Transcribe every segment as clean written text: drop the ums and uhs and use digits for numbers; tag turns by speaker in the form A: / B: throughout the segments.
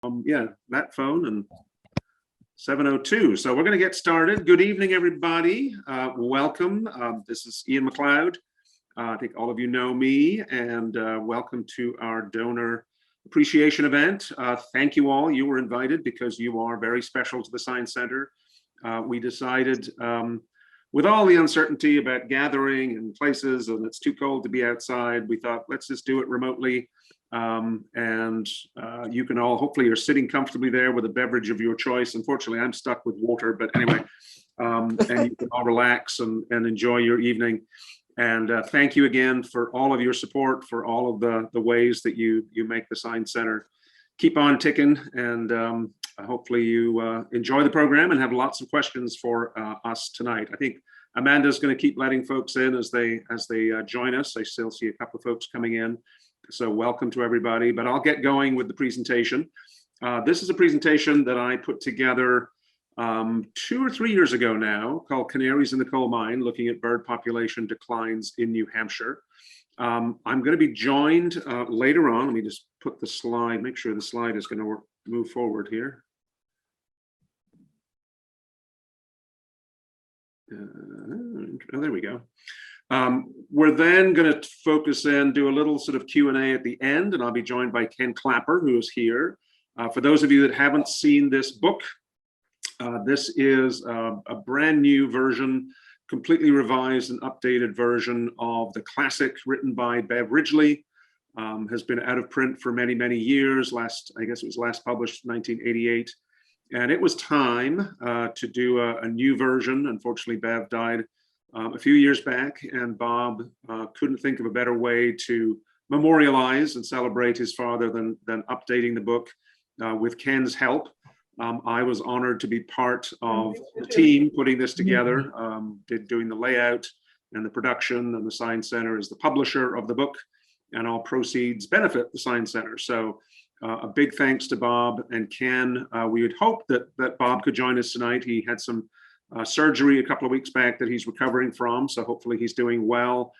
A: Yeah, that phone and 702. So we're going to get started. Good evening, everybody. Welcome. This is Iain MacLeod. I think all of you know me, and welcome to our donor appreciation event. Thank you all. You were invited because you are very special to the Science Center. We decided, with all the uncertainty about gathering and places, and it's too cold to be outside, we thought, let's just do it remotely. You can all, hopefully you're sitting comfortably there with a beverage of your choice. Unfortunately, I'm stuck with water, but anyway, and you can all relax and enjoy your evening. And thank you again for all of your support, for all of the ways that you make the Science Center keep on ticking. And hopefully you enjoy the program and have lots of questions for us tonight. I think Amanda's going to keep letting folks in as they join us. I still see a couple of folks coming in. So welcome to everybody, but I'll get going with the presentation. This is a presentation that I put together 2 or 3 years ago now, called Canaries in the Coalmine, looking at bird population declines in New Hampshire. I'm going to be joined later on. Let me just put the slide, make sure the slide is going to move forward here. Oh, there we go. We're then going to focus in, do a little sort of Q&A at the end, and I'll be joined by Ken Klapper, who is here. For those of you that haven't seen this book, this is a brand new version, completely revised and updated version of the classic written by Bev Ridgely. Has been out of print for many, many years. I guess it was last published in 1988. And it was time to do a new version. Unfortunately, Bev died a few years back, and Bob couldn't think of a better way to memorialize and celebrate his father than updating the book with Ken's help. I was honored to be part of the team putting this together, doing the layout and the production, and the Science Center is the publisher of the book, and all proceeds benefit the Science Center. So a big thanks to Bob and Ken. We had hoped that Bob could join us tonight. He had some surgery a couple of weeks back that he's recovering from, so hopefully he's doing well.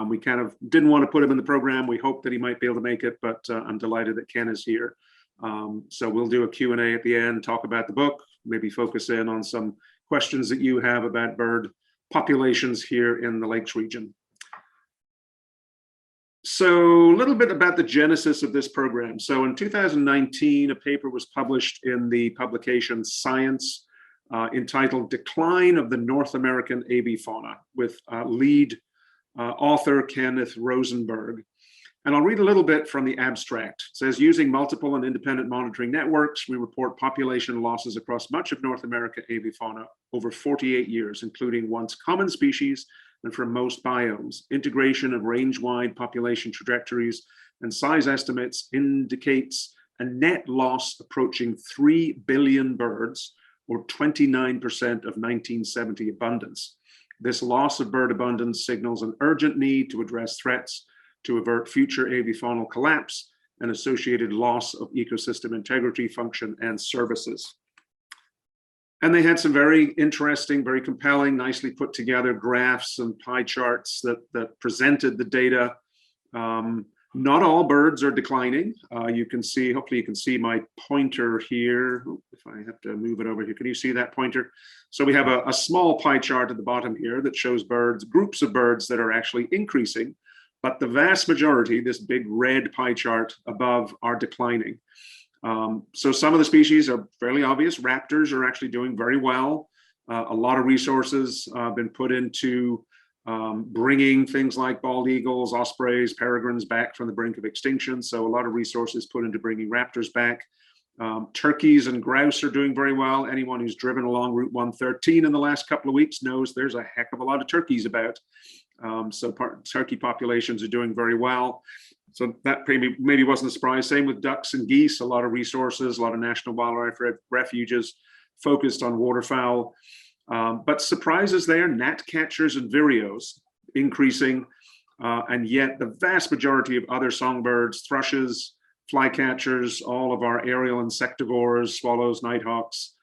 A: We kind of didn't want to put him in the program. We hoped that he might be able to make it, but I'm delighted that Ken is here. So we'll do a Q&A at the end, talk about the book, maybe focus in on some questions that you have about bird populations here in the Lakes region. So a little bit about the genesis of this program. So in 2019, a paper was published in the publication Science, entitled Decline of the North American Avifauna, with lead author Kenneth Rosenberg. And I'll read a little bit from the abstract. It says, using multiple and independent monitoring networks, we report population losses across much of North America avifauna over 48 years, including once common species and from most biomes. Integration of range-wide population trajectories and size estimates indicates a net loss approaching 3 billion birds, or 29% of 1970 abundance. This loss of bird abundance signals an urgent need to address threats to avert future avifaunal collapse and associated loss of ecosystem integrity, function, and services. And they had some very interesting, very compelling, nicely put together graphs and pie charts that presented the data. Not all birds are declining. You can see, hopefully you can see my pointer here. If I have to move it over here, can you see that pointer? So we have a small pie chart at the bottom here that shows birds, groups of birds that are actually increasing, but the vast majority, this big red pie chart above, are declining. So some of the species are fairly obvious. Raptors are actually doing very well. A lot of resources have been put into bringing things like bald eagles, ospreys, peregrines back from the brink of extinction. So a lot of resources put into bringing raptors back. Turkeys and grouse are doing very well. Anyone who's driven along Route 113 in the last couple of weeks knows there's a heck of a lot of turkeys about. So turkey populations are doing very well. So that maybe wasn't a surprise. Same with ducks and geese, a lot of resources, a lot of national wildlife refuges focused on waterfowl. But surprises there, gnatcatchers and vireos increasing, and yet the vast majority of other songbirds, thrushes, flycatchers, all of our aerial insectivores, swallows, nighthawks,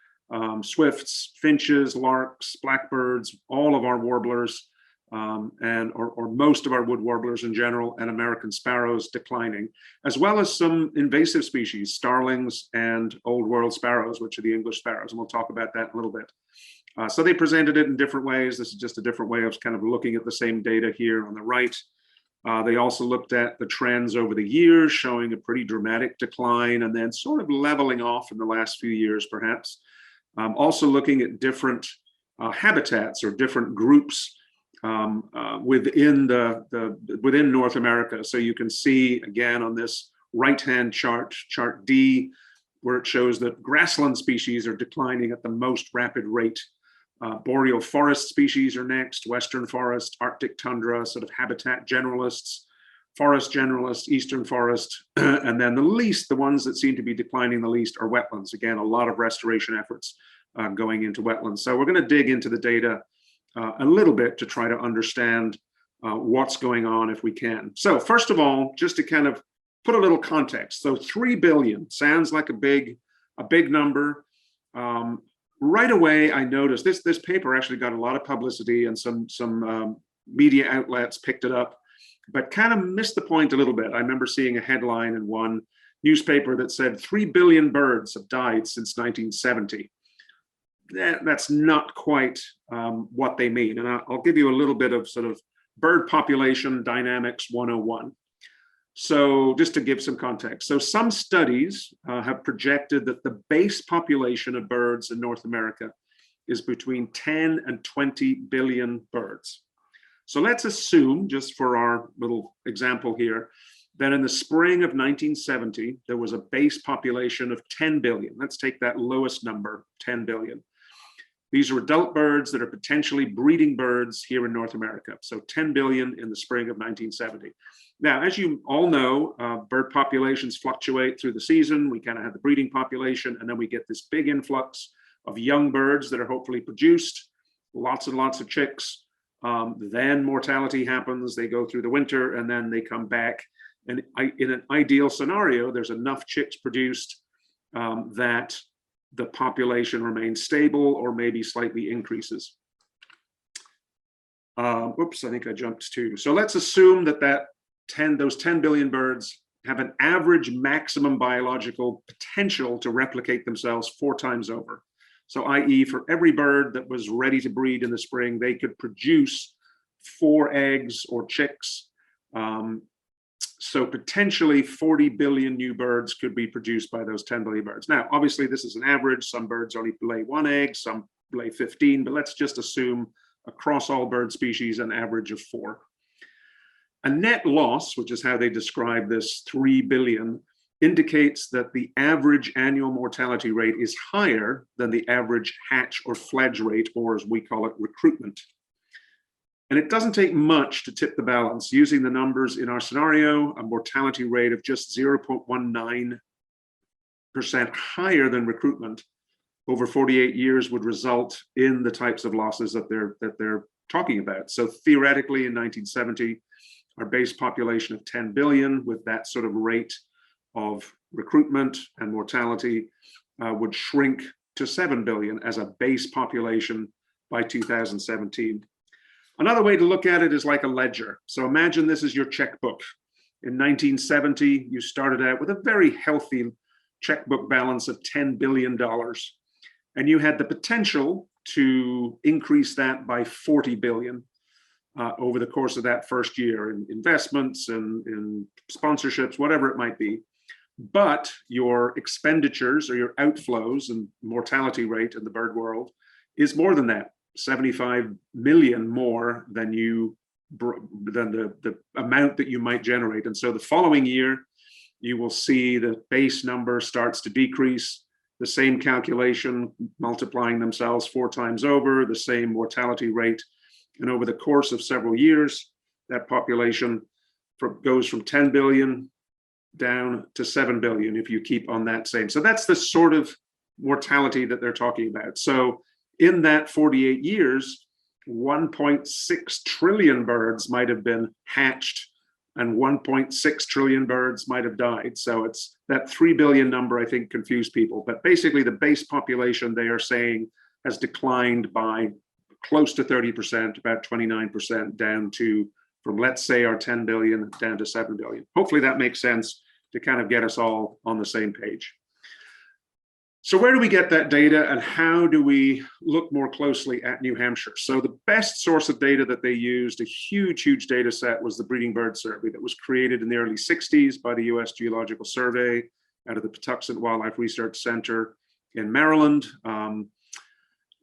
A: swifts, finches, larks, blackbirds, all of our warblers, or most of our wood warblers in general, and American sparrows declining, as well as some invasive species, starlings and old world sparrows, which are the English sparrows. And we'll talk about that in a little bit. So they presented it in different ways. This is just a different way of kind of looking at the same data here on the right. They also looked at the trends over the years, showing a pretty dramatic decline and then sort of leveling off in the last few years, perhaps. Also looking at different habitats or different groups within within North America. So you can see again on this right-hand chart, chart D, where it shows that grassland species are declining at the most rapid rate. Boreal forest species are next, western forest, Arctic tundra, sort of habitat generalists, forest generalists, eastern forest, and then the ones that seem to be declining the least are wetlands. Again, a lot of restoration efforts going into wetlands. So we're going to dig into the data a little bit to try to understand what's going on if we can. So first of all, just to kind of put a little context. So 3 billion sounds like a big number. Right away, I noticed this paper actually got a lot of publicity and some media outlets picked it up, but kind of missed the point a little bit. I remember seeing a headline in one newspaper that said 3 billion birds have died since 1970. That's not quite what they mean. And I'll give you a little bit of sort of bird population dynamics 101. So just to give some context. So some studies have projected that the base population of birds in North America is between 10 and 20 billion birds. So let's assume, just for our little example here, that in the spring of 1970, there was a base population of 10 billion. Let's take that lowest number, 10 billion. These are adult birds that are potentially breeding birds here in North America. So 10 billion in the spring of 1970. Now, as you all know, bird populations fluctuate through the season. We kind of have the breeding population, and then we get this big influx of young birds that are hopefully produced, lots and lots of chicks. Then mortality happens, they go through the winter, and then they come back. And in an ideal scenario, there's enough chicks produced that the population remains stable or maybe slightly increases. Oops, I think I jumped to. So let's assume that those 10 billion birds have an average maximum biological potential to replicate themselves 4 times over. So i.e. for every bird that was ready to breed in the spring, they could produce 4 eggs or chicks. So potentially 40 billion new birds could be produced by those 10 billion birds. Now, obviously this is an average. Some birds only lay 1 egg, some lay 15, but let's just assume across all bird species, an average of 4. A net loss, which is how they describe this 3 billion, indicates that the average annual mortality rate is higher than the average hatch or fledge rate, or as we call it, recruitment. And it doesn't take much to tip the balance. Using the numbers in our scenario, a mortality rate of just 0.19% higher than recruitment over 48 years would result in the types of losses that they're talking about. So theoretically, in 1970, our base population of 10 billion with that sort of rate of recruitment and mortality would shrink to 7 billion as a base population by 2017. Another way to look at it is like a ledger. So imagine this is your checkbook. In 1970, you started out with a very healthy checkbook balance of $10 billion. And you had the potential to increase that by 40 billion over the course of that first year in investments and in sponsorships, whatever it might be. But your expenditures or your outflows and mortality rate in the bird world is more than that. 75 million more than the amount that you might generate. And so the following year, you will see the base number starts to decrease, the same calculation multiplying themselves 4 times over, the same mortality rate. And over the course of several years, that population goes from 10 billion down to 7 billion if you keep on that same. So that's the sort of mortality that they're talking about. So in that 48 years, 1.6 trillion birds might have been hatched and 1.6 trillion birds might have died. So it's that 3 billion number, I think, confused people. But basically the base population, they are saying, has declined by close to 30%, about 29% down to, from let's say our 10 billion down to 7 billion. Hopefully that makes sense to kind of get us all on the same page. So where do we get that data, and how do we look more closely at New Hampshire? So the best source of data that they used, a huge data set, was the Breeding Bird Survey that was created in the early 60s by the US Geological Survey out of the Patuxent Wildlife Research Center in Maryland.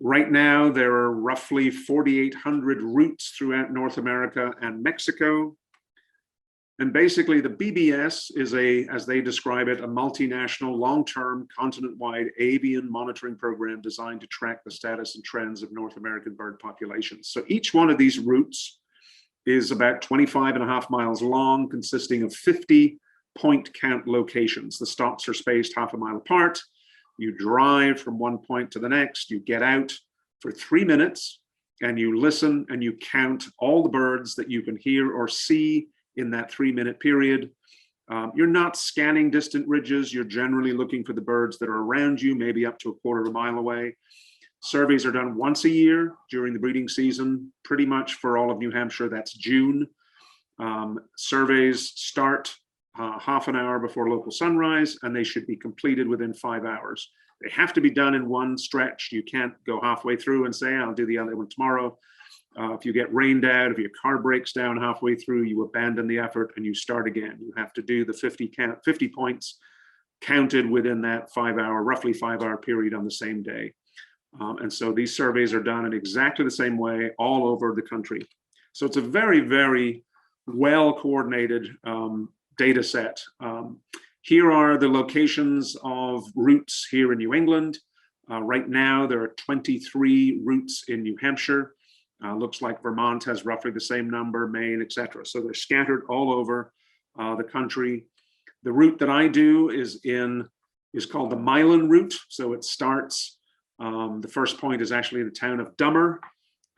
A: Right now, there are roughly 4,800 routes throughout North America and Mexico. And basically the BBS is as they describe it, a multinational, long-term, continent-wide avian monitoring program designed to track the status and trends of North American bird populations. So each one of these routes is about 25.5 miles long, consisting of 50 point count locations. The stops are spaced half a mile apart. You drive from one point to the next, you get out for 3 minutes, and you listen and you count all the birds that you can hear or see in that 3-minute period. You're not scanning distant ridges. You're generally looking for the birds that are around you, maybe up to a quarter of a mile away. Surveys are done once a year during the breeding season, pretty much for all of New Hampshire, that's June. Surveys start half an hour before local sunrise, and they should be completed within 5 hours. They have to be done in one stretch. You can't go halfway through and say, I'll do the other one tomorrow. If you get rained out, if your car breaks down halfway through, you abandon the effort and you start again. You have to do the 50 points counted within that roughly 5 hour period on the same day. And so these surveys are done in exactly the same way all over the country. So it's a very well coordinated data set. Here are the locations of routes here in New England. Right now, there are 23 routes in New Hampshire. Looks like Vermont has roughly the same number, Maine, etc. So they're scattered all over the country. The route that I do is called the Milan route. So it starts, the first point is actually the town of Dummer,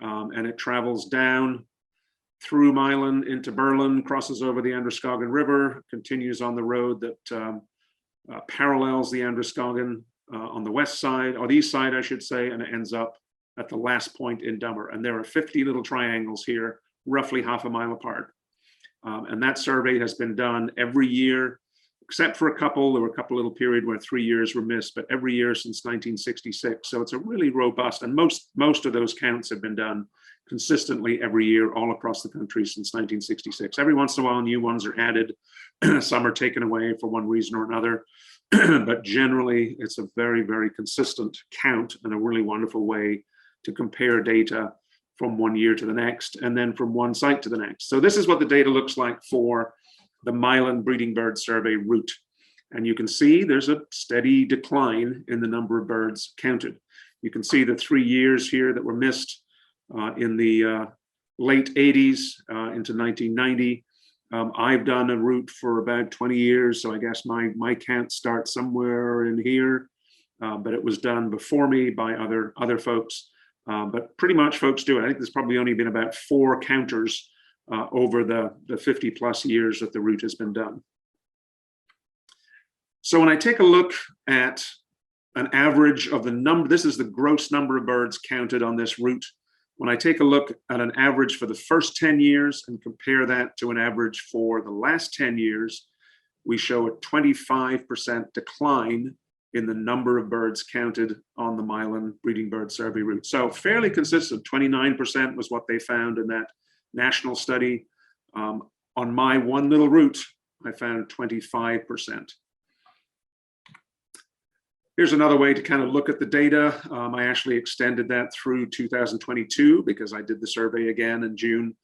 A: and it travels down through Milan into Berlin, crosses over the Androscoggin River, continues on the road that parallels the Androscoggin on the west side, or the east side, I should say, and it ends up at the last point in Dummer. And there are 50 little triangles here, roughly half a mile apart. And that survey has been done every year, except for a couple. There were a couple little period where 3 years were missed, but every year since 1966. So it's a really robust, and most of those counts have been done consistently every year all across the country since 1966. Every once in a while, new ones are added. Some are taken away for one reason or another. But generally, it's a very consistent count and a really wonderful way to compare data from one year to the next, and then from one site to the next. So this is what the data looks like for the Milan Breeding Bird Survey route. And you can see there's a steady decline in the number of birds counted. You can see the 3 years here that were missed in the late 80s into 1990. I've done a route for about 20 years, so I guess my count starts somewhere in here, but it was done before me by other folks. But pretty much folks do it. I think there's probably only been about 4 counters over the 50 plus years that the route has been done. So when I take a look at an average of the number, this is the gross number of birds counted on this route. When I take a look at an average for the first 10 years and compare that to an average for the last 10 years, we show a 25% decline in the number of birds counted on the Milan Breeding Bird Survey route. So fairly consistent, 29% was what they found in that national study. On my one little route, I found 25%. Here's another way to kind of look at the data. I actually extended that through 2022 because I did the survey again in June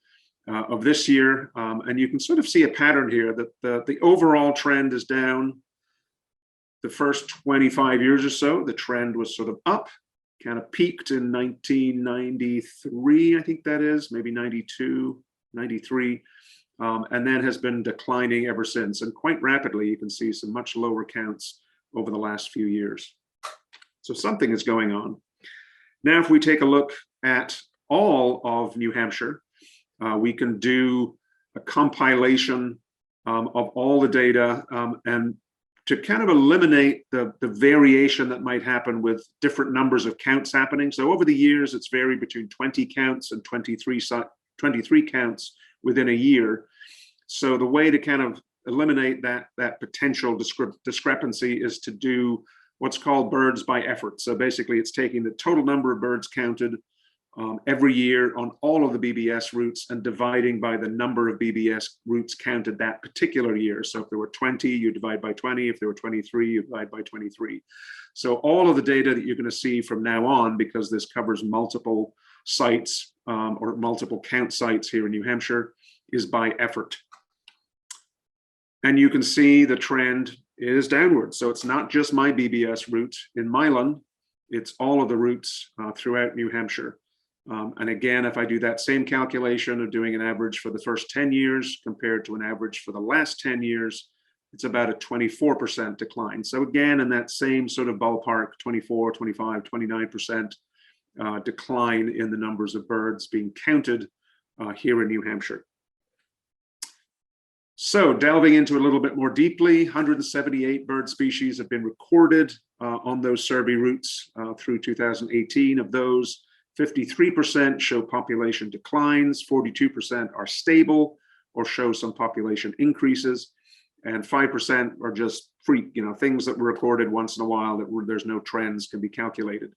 A: of this year. And you can sort of see a pattern here that the overall trend is down. The first 25 years or so, the trend was sort of up, kind of peaked in 1993, I think that is, maybe 92, 93, and then has been declining ever since. And quite rapidly, you can see some much lower counts over the last few years. So something is going on. Now, if we take a look at all of New Hampshire, we can do a compilation of all the data and to kind of eliminate the variation that might happen with different numbers of counts happening. So over the years, it's varied between 20 counts and 23 counts within a year. So the way to kind of eliminate that potential discrepancy is to do what's called birds by effort. So basically, it's taking the total number of birds counted every year on all of the BBS routes and dividing by the number of BBS routes counted that particular year. So if there were 20, you divide by 20. If there were 23, you divide by 23. So all of the data that you're going to see from now on, because this covers multiple sites or multiple count sites here in New Hampshire, is by effort. And you can see the trend is downward. So it's not just my BBS route in Milan, it's all of the routes throughout New Hampshire. And again, if I do that same calculation of doing an average for the first 10 years compared to an average for the last 10 years, it's about a 24% decline. So again, in that same sort of ballpark, 24, 25, 29% decline in the numbers of birds being counted here in New Hampshire. So delving into a little bit more deeply, 178 bird species have been recorded on those survey routes through 2018. Of those, 53% show population declines, 42% are stable or show some population increases, and 5% are just freak, things that were recorded once in a while that there's no trends can be calculated.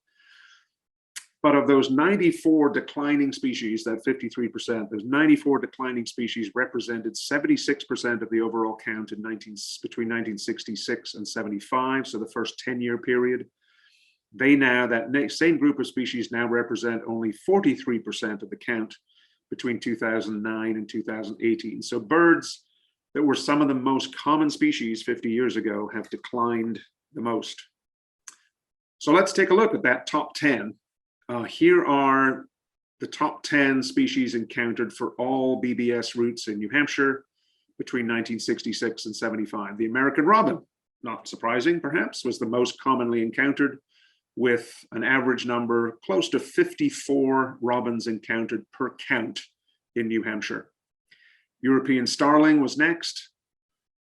A: But of those 94 declining species, that 53%, those 94 declining species represented 76% of the overall count in between 1966 and 75, so the first 10-year period. They now, that same group of species now represent only 43% of the count between 2009 and 2018. So birds that were some of the most common species 50 years ago have declined the most. So let's take a look at that top 10. Here are the top 10 species encountered for all BBS routes in New Hampshire between 1966 and 75. The American robin, not surprising perhaps, was the most commonly encountered, with an average number close to 54 robins encountered per count in New Hampshire. European starling was next.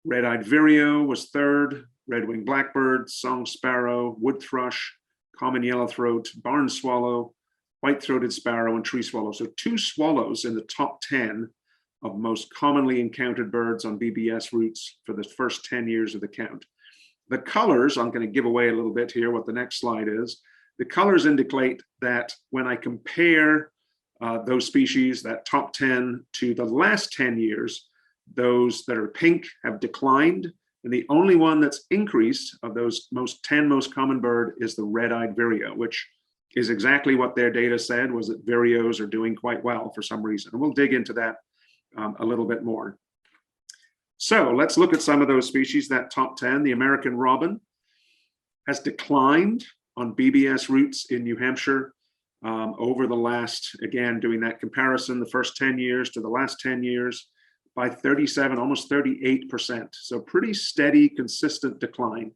A: Red-eyed vireo was third. Red-winged blackbird, song sparrow, wood thrush, common yellowthroat, barn swallow, white-throated sparrow, and tree swallow. So 2 swallows in the top 10 of most commonly encountered birds on BBS routes for the first 10 years of the count. The colors, I'm going to give away a little bit here what the next slide is. The colors indicate that when I compare those species, that top 10 to the last 10 years, those that are pink have declined. And the only one that's increased of those 10 most common bird is the red-eyed vireo, which is exactly what their data said, was that vireos are doing quite well for some reason. And we'll dig into that a little bit more. So let's look at some of those species. That top 10, the American robin has declined on BBS routes in New Hampshire over the last, again, doing that comparison, the first 10 years to the last 10 years, by 37, almost 38%. So pretty steady, consistent decline.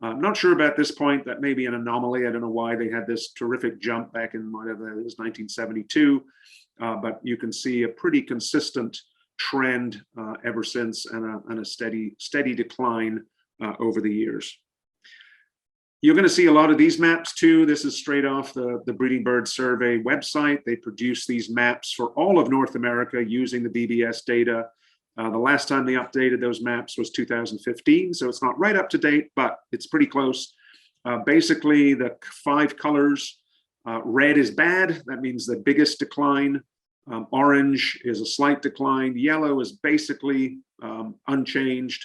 A: I'm not sure about this point. That may be an anomaly. I don't know why they had this terrific jump back in whatever it was, 1972. But you can see a pretty consistent trend ever since, and a steady decline over the years. You're going to see a lot of these maps too. This is straight off the Breeding Bird Survey website. They produce these maps for all of North America using the BBS data. The last time they updated those maps was 2015, so it's not right up to date, but it's pretty close. Basically, the 5 colors, red is bad. That means the biggest decline. Orange is a slight decline. Yellow is basically unchanged.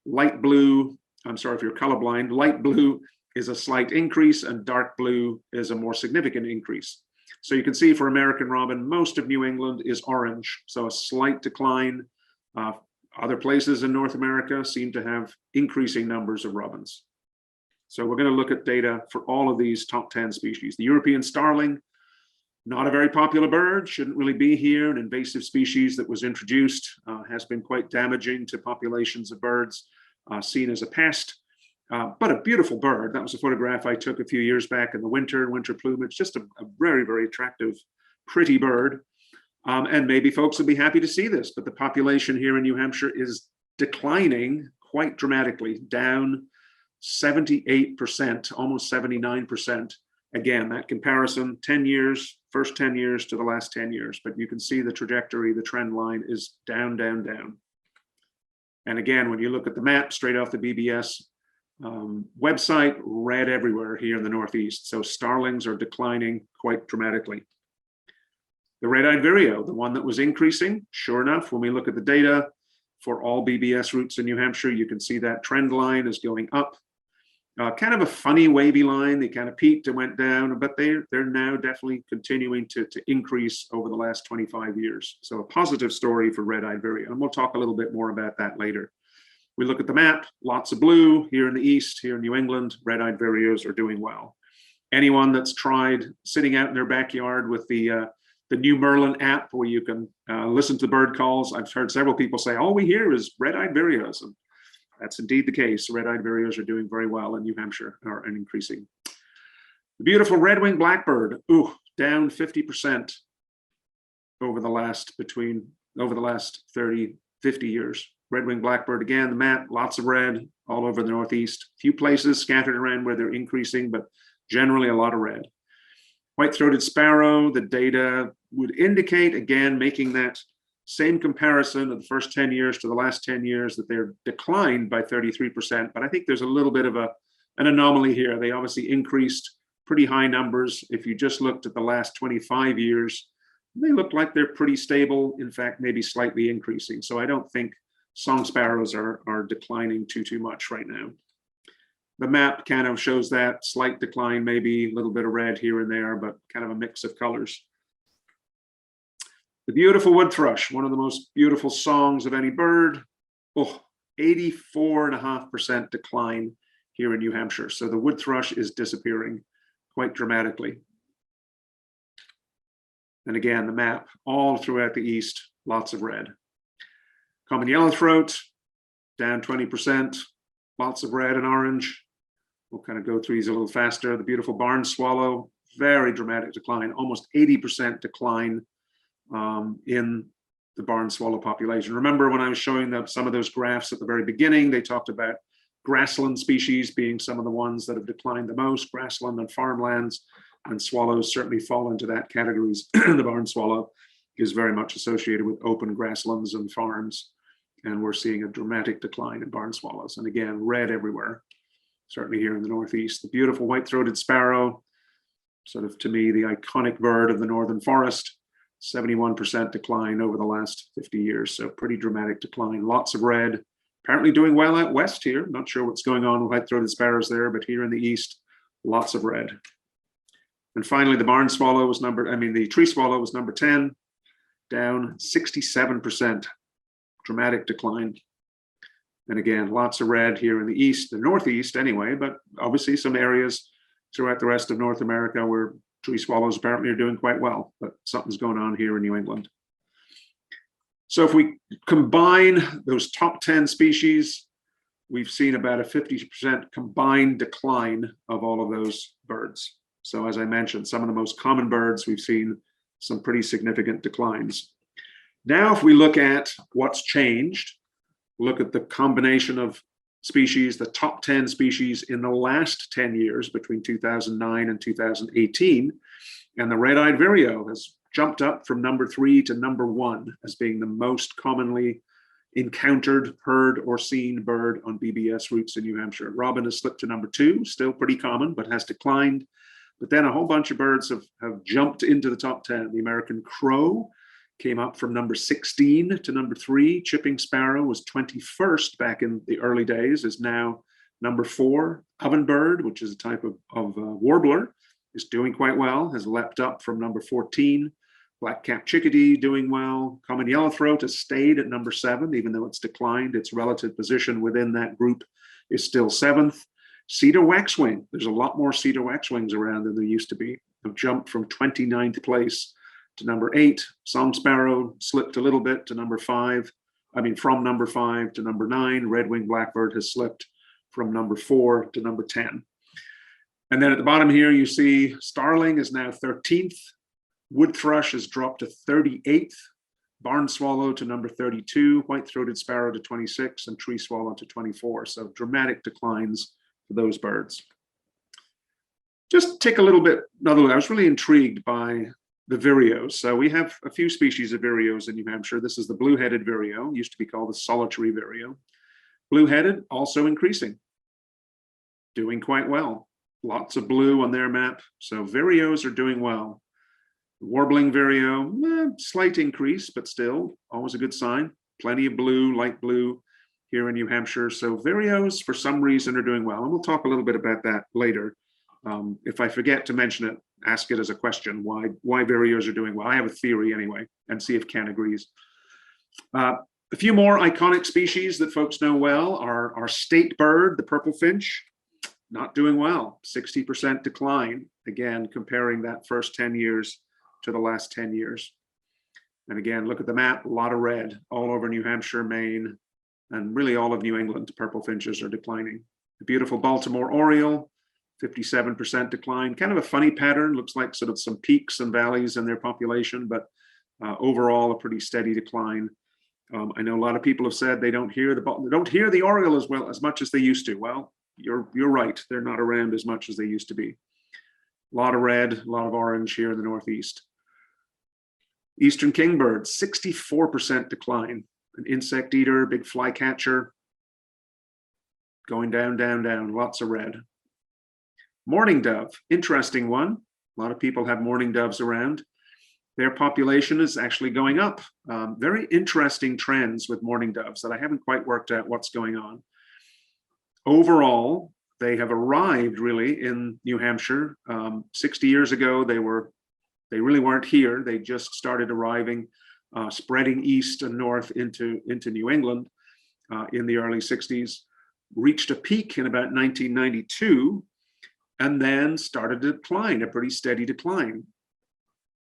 A: Light blue, I'm sorry if you're colorblind, light blue is a slight increase, and dark blue is a more significant increase. So you can see for American robin, most of New England is orange, so a slight decline. Other places in North America seem to have increasing numbers of robins. So we're going to look at data for all of these top 10 species. The European starling, not a very popular bird, shouldn't really be here. An invasive species that was introduced, has been quite damaging to populations of birds, seen as a pest. But a beautiful bird. That was a photograph I took a few years back in the winter plumage, just a very, very attractive, pretty bird. And maybe folks will be happy to see this, but the population here in New Hampshire is declining quite dramatically, down 78%, almost 79%. Again, that comparison, 10 years, first 10 years to the last 10 years, but you can see the trajectory, the trend line is down, down, down. And again, when you look at the map straight off the BBS website, red everywhere here in the Northeast. So starlings are declining quite dramatically. The red-eyed vireo, the one that was increasing, sure enough, when we look at the data for all BBS routes in New Hampshire, you can see that trend line is going up. Kind of a funny wavy line. They kind of peaked and went down, but they're now definitely continuing to increase over the last 25 years. So a positive story for red-eyed vireo, and we'll talk a little bit more about that later. We look at the map, lots of blue here in the east, here in New England, red-eyed vireos are doing well. Anyone that's tried sitting out in their backyard with the new Merlin app where you can listen to bird calls, I've heard several people say, all we hear is red-eyed vireos. And that's indeed the case. Red-eyed vireos are doing very well in New Hampshire, and increasing. The beautiful red-winged blackbird, down 50% over the last 30, 50 years. Red-winged blackbird, again, the map, lots of red all over the Northeast. A few places scattered around where they're increasing, but generally a lot of red. White-throated sparrow, the data would indicate, again, making that same comparison of the first 10 years to the last 10 years, that they're declined by 33%. But I think there's a little bit of an anomaly here. They obviously increased pretty high numbers. If you just looked at the last 25 years, they look like they're pretty stable. In fact, maybe slightly increasing. So I don't think song sparrows are declining too much right now. The map kind of shows that slight decline, maybe a little bit of red here and there, but kind of a mix of colors. The beautiful wood thrush, one of the most beautiful songs of any bird. 84.5% decline here in New Hampshire. So the wood thrush is disappearing quite dramatically. And again, the map all throughout the east, lots of red. Common yellowthroat, down 20%, lots of red and orange. We'll kind of go through these a little faster. The beautiful barn swallow, very dramatic decline, almost 80% decline in the barn swallow population. Remember when I was showing some of those graphs at the very beginning, they talked about grassland species being some of the ones that have declined the most, grassland and farmlands, and swallows certainly fall into that categories. The barn swallow is very much associated with open grasslands and farms, and we're seeing a dramatic decline in barn swallows. And again, red everywhere, certainly here in the Northeast. The beautiful white-throated sparrow, sort of to me, the iconic bird of the northern forest, 71% decline over the last 50 years. So pretty dramatic decline, lots of red, apparently doing well out west here. Not sure what's going on with white-throated sparrows there, but here in the east, lots of red. And finally, the barn swallow was the tree swallow was number 10, down 67%, dramatic decline. And again, lots of red here in the east, the Northeast anyway, but obviously some areas throughout the rest of North America where tree swallows apparently are doing quite well, but something's going on here in New England. So if we combine those top 10 species, we've seen about a 50% combined decline of all of those birds. So as I mentioned, some of the most common birds, we've seen some pretty significant declines. Now, if we look at what's changed, look at the combination of species, the top 10 species in the last 10 years between 2009 and 2018, and the red-eyed vireo has jumped up from number 3 to number 1 as being the most commonly encountered, heard, or seen bird on BBS routes in New Hampshire. Robin has slipped to number 2, still pretty common, but has declined. But then a whole bunch of birds have jumped into the top 10. The American crow came up from number 16 to number 3. Chipping sparrow was 21st back in the early days, is now number 4. Ovenbird, which is a type of warbler, is doing quite well, has leapt up from number 14. Black-capped chickadee doing well. Common yellowthroat has stayed at number 7, even though it's declined. Its relative position within that group is still 7th. Cedar waxwing, there's a lot more cedar waxwings around than there used to be. Have jumped from 29th place to number 8. Song sparrow slipped a little bit to number 5. From number 5 to number 9. Red-winged blackbird has slipped from number 4 to number 10. And then at the bottom here, you see starling is now 13th. Wood thrush has dropped to 38th. Barn swallow to number 32. White-throated sparrow to 26, and tree swallow to 24. So dramatic declines for those birds. Just take a little bit, another look. I was really intrigued by the vireos. So we have a few species of vireos in New Hampshire. This is the blue-headed vireo, used to be called the solitary vireo. Blue-headed, also increasing, doing quite well. Lots of blue on their map. So vireos are doing well. Warbling vireo, slight increase, but still always a good sign. Plenty of blue, light blue here in New Hampshire. So vireos, for some reason, are doing well. And we'll talk a little bit about that later. If I forget to mention it, ask it as a question, why vireos are doing well. I have a theory anyway, and see if Ken agrees. A few more iconic species that folks know well are our state bird, the purple finch, not doing well, 60% decline. Again, comparing that first 10 years to the last 10 years. And again, look at the map, a lot of red all over New Hampshire, Maine, and really all of New England. Purple finches are declining. The beautiful Baltimore oriole, 57% decline. Kind of a funny pattern, looks like sort of some peaks and valleys in their population, but overall a pretty steady decline. I know a lot of people have said they don't hear the oriole as much as they used to. Well, you're right, they're not around as much as they used to be. A lot of red, a lot of orange here in the Northeast. Eastern kingbird, 64% decline. An insect eater, big flycatcher, going down, down, down, lots of red. Mourning dove, interesting one. A lot of people have mourning doves around. Their population is actually going up. Very interesting trends with mourning doves that I haven't quite worked out what's going on. Overall, they have arrived really in New Hampshire. 60 years ago, they really weren't here. They just started arriving, spreading east and north into New England in the early 60s, reached a peak in about 1992, and then started to decline, a pretty steady decline.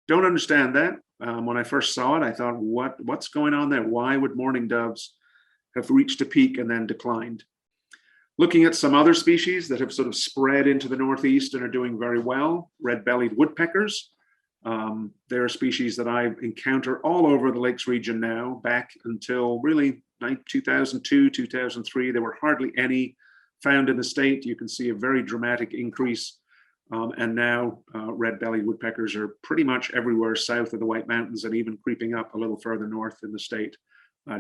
A: Don't understand that. When I first saw it, I thought, what's going on there? Why would mourning doves have reached a peak and then declined? Looking at some other species that have sort of spread into the Northeast and are doing very well, red-bellied woodpeckers. They're a species that I encounter all over the Lakes region now. Back until really 2002, 2003, there were hardly any found in the state. You can see a very dramatic increase. And now red-bellied woodpeckers are pretty much everywhere south of the White Mountains and even creeping up a little further north in the state,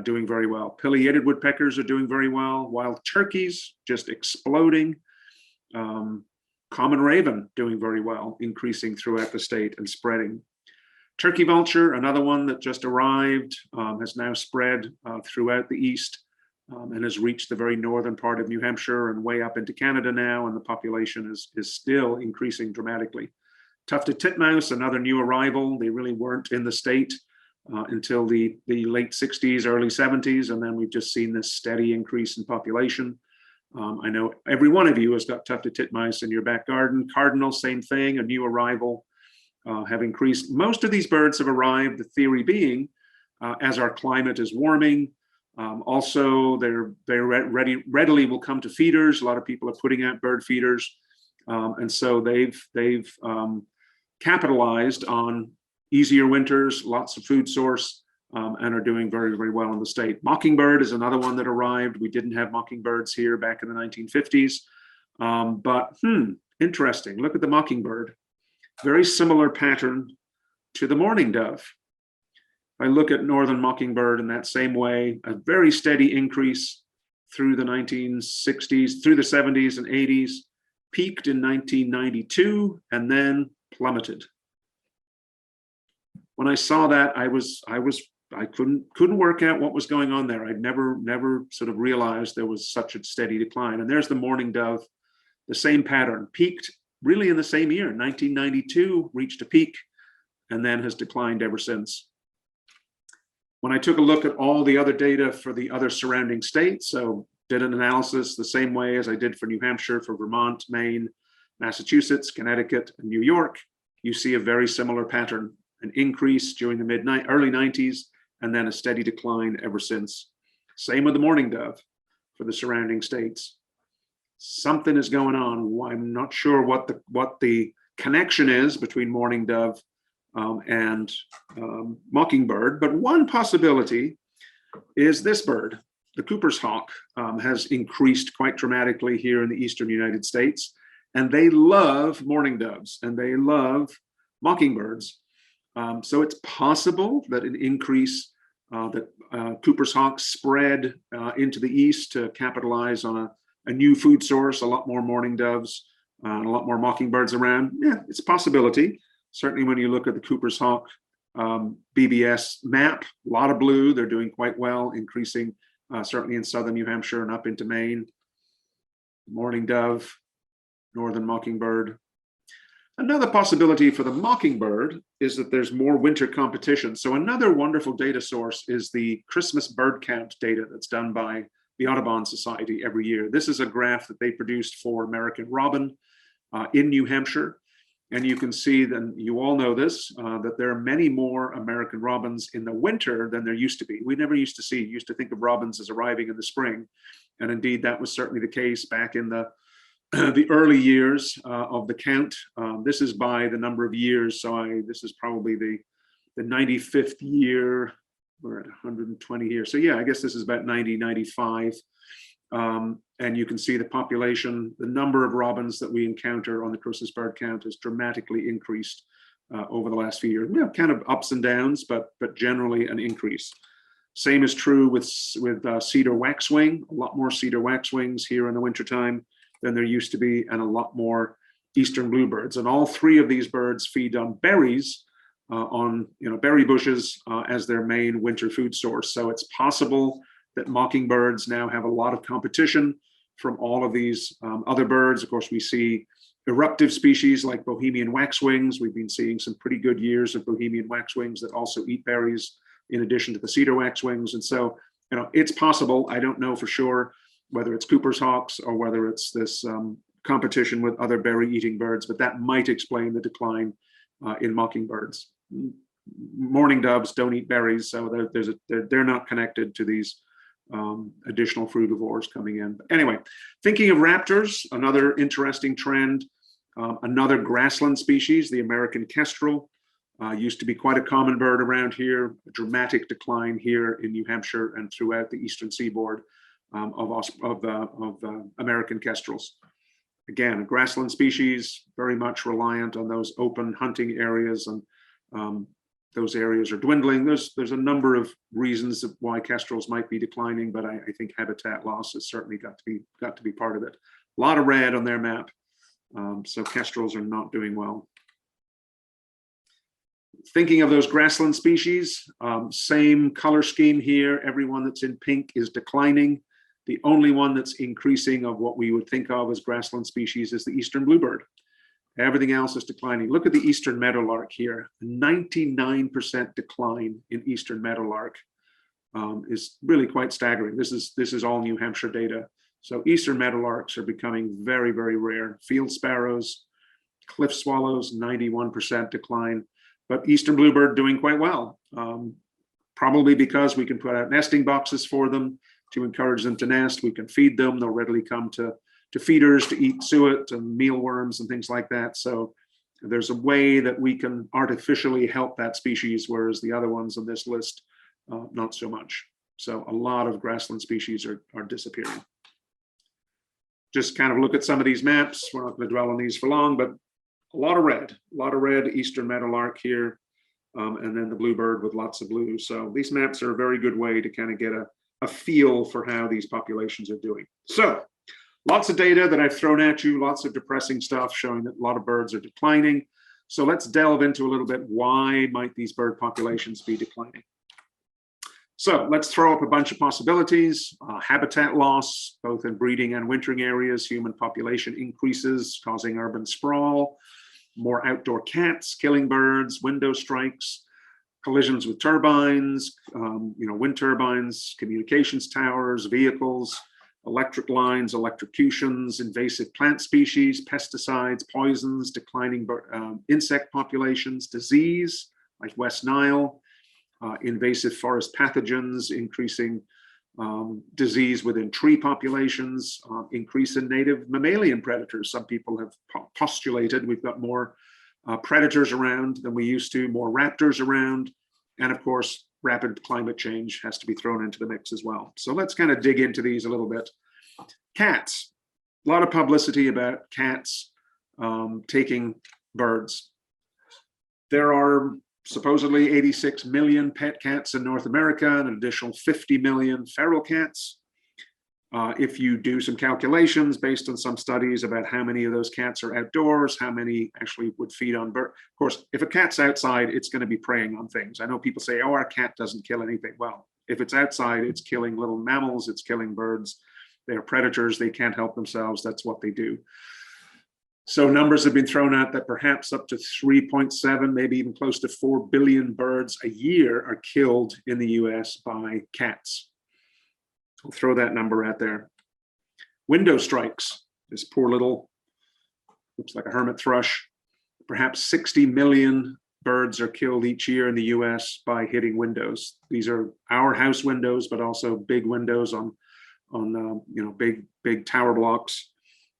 A: doing very well. Pileated woodpeckers are doing very well. Wild turkeys just exploding. Common raven doing very well, increasing throughout the state and spreading. Turkey vulture, another one that just arrived, has now spread throughout the east and has reached the very northern part of New Hampshire and way up into Canada now, and the population is still increasing dramatically. Tufted titmouse, another new arrival. They really weren't in the state until the late 60s, early 70s, and then we've just seen this steady increase in population. I know every one of you has got tufted titmice in your back garden. Cardinal, same thing, a new arrival, have increased. Most of these birds have arrived, the theory being, as our climate is warming. Also, they readily will come to feeders. A lot of people are putting out bird feeders. And so they've capitalized on easier winters, lots of food source, and are doing very, very well in the state. Mockingbird is another one that arrived. We didn't have mockingbirds here back in the 1950s, but interesting. Look at the mockingbird. Very similar pattern to the mourning dove. I look at northern mockingbird in that same way, a very steady increase through the 1960s, through the 70s and 80s, peaked in 1992, and then plummeted. When I saw that, I couldn't work out what was going on there. I'd never sort of realized there was such a steady decline. And there's the mourning dove, the same pattern, peaked really in the same year, 1992, reached a peak, and then has declined ever since. When I took a look at all the other data for the other surrounding states, so did an analysis the same way as I did for New Hampshire, for Vermont, Maine, Massachusetts, Connecticut, and New York, you see a very similar pattern, an increase during the early 90s, and then a steady decline ever since. Same with the mourning dove for the surrounding states. Something is going on. I'm not sure what the connection is between mourning dove and mockingbird, but one possibility is this bird, the Cooper's hawk has increased quite dramatically here in the eastern United States, and they love mourning doves and they love mockingbirds. So it's possible that an increase that Cooper's hawks spread into the east to capitalize on a new food source, a lot more mourning doves, a lot more mockingbirds around. Yeah, it's a possibility. Certainly when you look at the Cooper's hawk BBS map, a lot of blue, they're doing quite well, increasing certainly in southern New Hampshire and up into Maine. Mourning dove, northern mockingbird. Another possibility for the mockingbird is that there's more winter competition. So another wonderful data source is the Christmas bird count data that's done by the Audubon Society every year. This is a graph that they produced for American robin in New Hampshire. And you can see, then you all know this, that there are many more American robins in the winter than there used to be. We never used to see, used to think of robins as arriving in the spring. And indeed, that was certainly the case back in the early years of the count. This is by the number of years. So this is probably the 95th year. We're at 120 here. So yeah, I guess this is about 90, 95. And you can see the population, the number of robins that we encounter on the Christmas bird count has dramatically increased over the last few years. Kind of ups and downs, but generally an increase. Same is true with cedar waxwing. A lot more cedar waxwings here in the wintertime than there used to be, and a lot more eastern bluebirds. And all three of these birds feed on berries, on berry bushes as their main winter food source. So it's possible that mockingbirds now have a lot of competition from all of these other birds. Of course, we see eruptive species like Bohemian waxwings. We've been seeing some pretty good years of Bohemian waxwings that also eat berries in addition to the cedar waxwings. And so, it's possible. I don't know for sure whether it's Cooper's hawks or whether it's this competition with other berry-eating birds, but that might explain the decline in mockingbirds. Mourning doves don't eat berries, so they're not connected to these additional frugivores coming in. But anyway, thinking of raptors, another interesting trend, another grassland species, the American kestrel, used to be quite a common bird around here, a dramatic decline here in New Hampshire and throughout the eastern seaboard of American kestrels. Again, a grassland species, very much reliant on those open hunting areas, and those areas are dwindling. There's a number of reasons of why kestrels might be declining, but I think habitat loss has certainly got to be part of it. A lot of red on their map, so kestrels are not doing well. Thinking of those grassland species, same color scheme here. Everyone that's in pink is declining. The only one that's increasing of what we would think of as grassland species is the eastern bluebird. Everything else is declining. Look at the eastern meadowlark here. 99% decline in eastern meadowlark is really quite staggering. This is all New Hampshire data. So eastern meadowlarks are becoming very, very rare. Field sparrows, cliff swallows, 91% decline. But eastern bluebird doing quite well, probably because we can put out nesting boxes for them to encourage them to nest. We can feed them. They'll readily come to feeders to eat suet and mealworms and things like that. So there's a way that we can artificially help that species, whereas the other ones on this list, not so much. So a lot of grassland species are disappearing. Just kind of look at some of these maps. We're not going to dwell on these for long, but a lot of red, eastern meadowlark here, and then the bluebird with lots of blue. So these maps are a very good way to kind of get a feel for how these populations are doing. So lots of data that I've thrown at you, lots of depressing stuff showing that a lot of birds are declining. So let's delve into a little bit, why might these bird populations be declining? So let's throw up a bunch of possibilities. Habitat loss, both in breeding and wintering areas, human population increases, causing urban sprawl, more outdoor cats, killing birds, window strikes, collisions with turbines, wind turbines, communications towers, vehicles, electric lines, electrocutions, invasive plant species, pesticides, poisons, declining insect populations, disease like West Nile, invasive forest pathogens, increasing disease within tree populations, increase in native mammalian predators. Some people have postulated we've got more predators around than we used to, more raptors around, and of course, rapid climate change has to be thrown into the mix as well. So let's kind of dig into these a little bit. Cats, a lot of publicity about cats taking birds. There are supposedly 86 million pet cats in North America and an additional 50 million feral cats. If you do some calculations based on some studies about how many of those cats are outdoors, how many actually would feed on birds. Of course, if a cat's outside, it's going to be preying on things. I know people say, oh, our cat doesn't kill anything. Well, if it's outside, it's killing little mammals, it's killing birds. They're predators, they can't help themselves, that's what they do. So numbers have been thrown out that perhaps up to 3.7, maybe even close to 4 billion birds a year are killed in the US by cats. I'll throw that number out there. Window strikes, this poor little, looks like a hermit thrush. Perhaps 60 million birds are killed each year in the US by hitting windows. These are our house windows, but also big windows on big tower blocks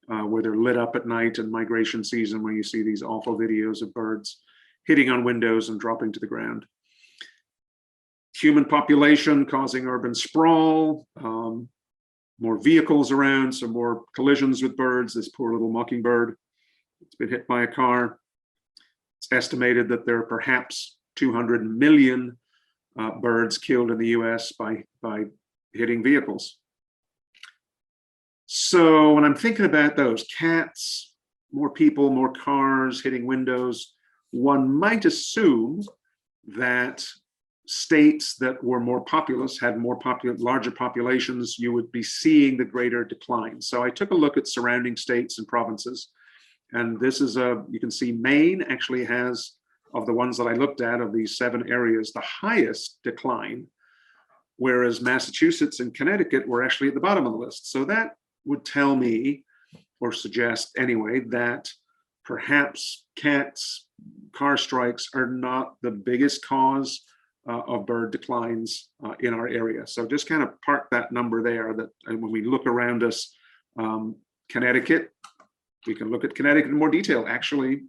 A: where they're lit up at night in migration season, when you see these awful videos of birds hitting on windows and dropping to the ground. Human population causing urban sprawl, more vehicles around, so more collisions with birds. This poor little mockingbird, it's been hit by a car. It's estimated that there are perhaps 200 million birds killed in the US by hitting vehicles. So when I'm thinking about those cats, more people, more cars hitting windows, one might assume that states that were more populous, had more larger populations, you would be seeing the greater decline. So I took a look at surrounding states and provinces, and this is you can see Maine actually has, of the ones that I looked at, of these 7 areas, the highest decline, whereas Massachusetts and Connecticut were actually at the bottom of the list. So that would tell me, or suggest anyway, that perhaps cats, car strikes are not the biggest cause of bird declines in our area. So just kind of park that number there, that when we look around us, Connecticut, we can look at Connecticut in more detail. Actually,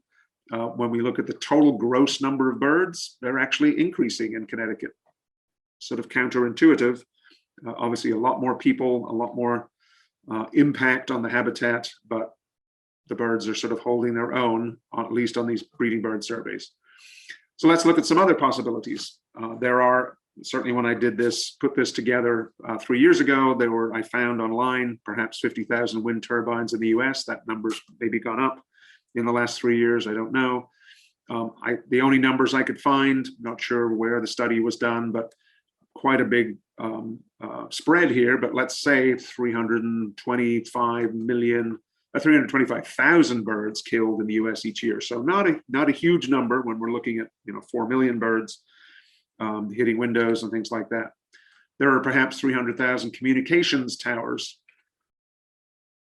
A: when we look at the total gross number of birds, they're actually increasing in Connecticut. Sort of counterintuitive. Obviously, a lot more people, a lot more impact on the habitat, but the birds are sort of holding their own, at least on these breeding bird surveys. So let's look at some other possibilities. There are, certainly when I did this, put this together 3 years ago, I found online perhaps 50,000 wind turbines in the US. That number's maybe gone up in the last 3 years, I don't know. The only numbers I could find, not sure where the study was done, but quite a big spread here, but let's say 325,000 birds killed in the US each year. So not a huge number when we're looking at 4 million birds hitting windows and things like that. There are perhaps 300,000 communications towers.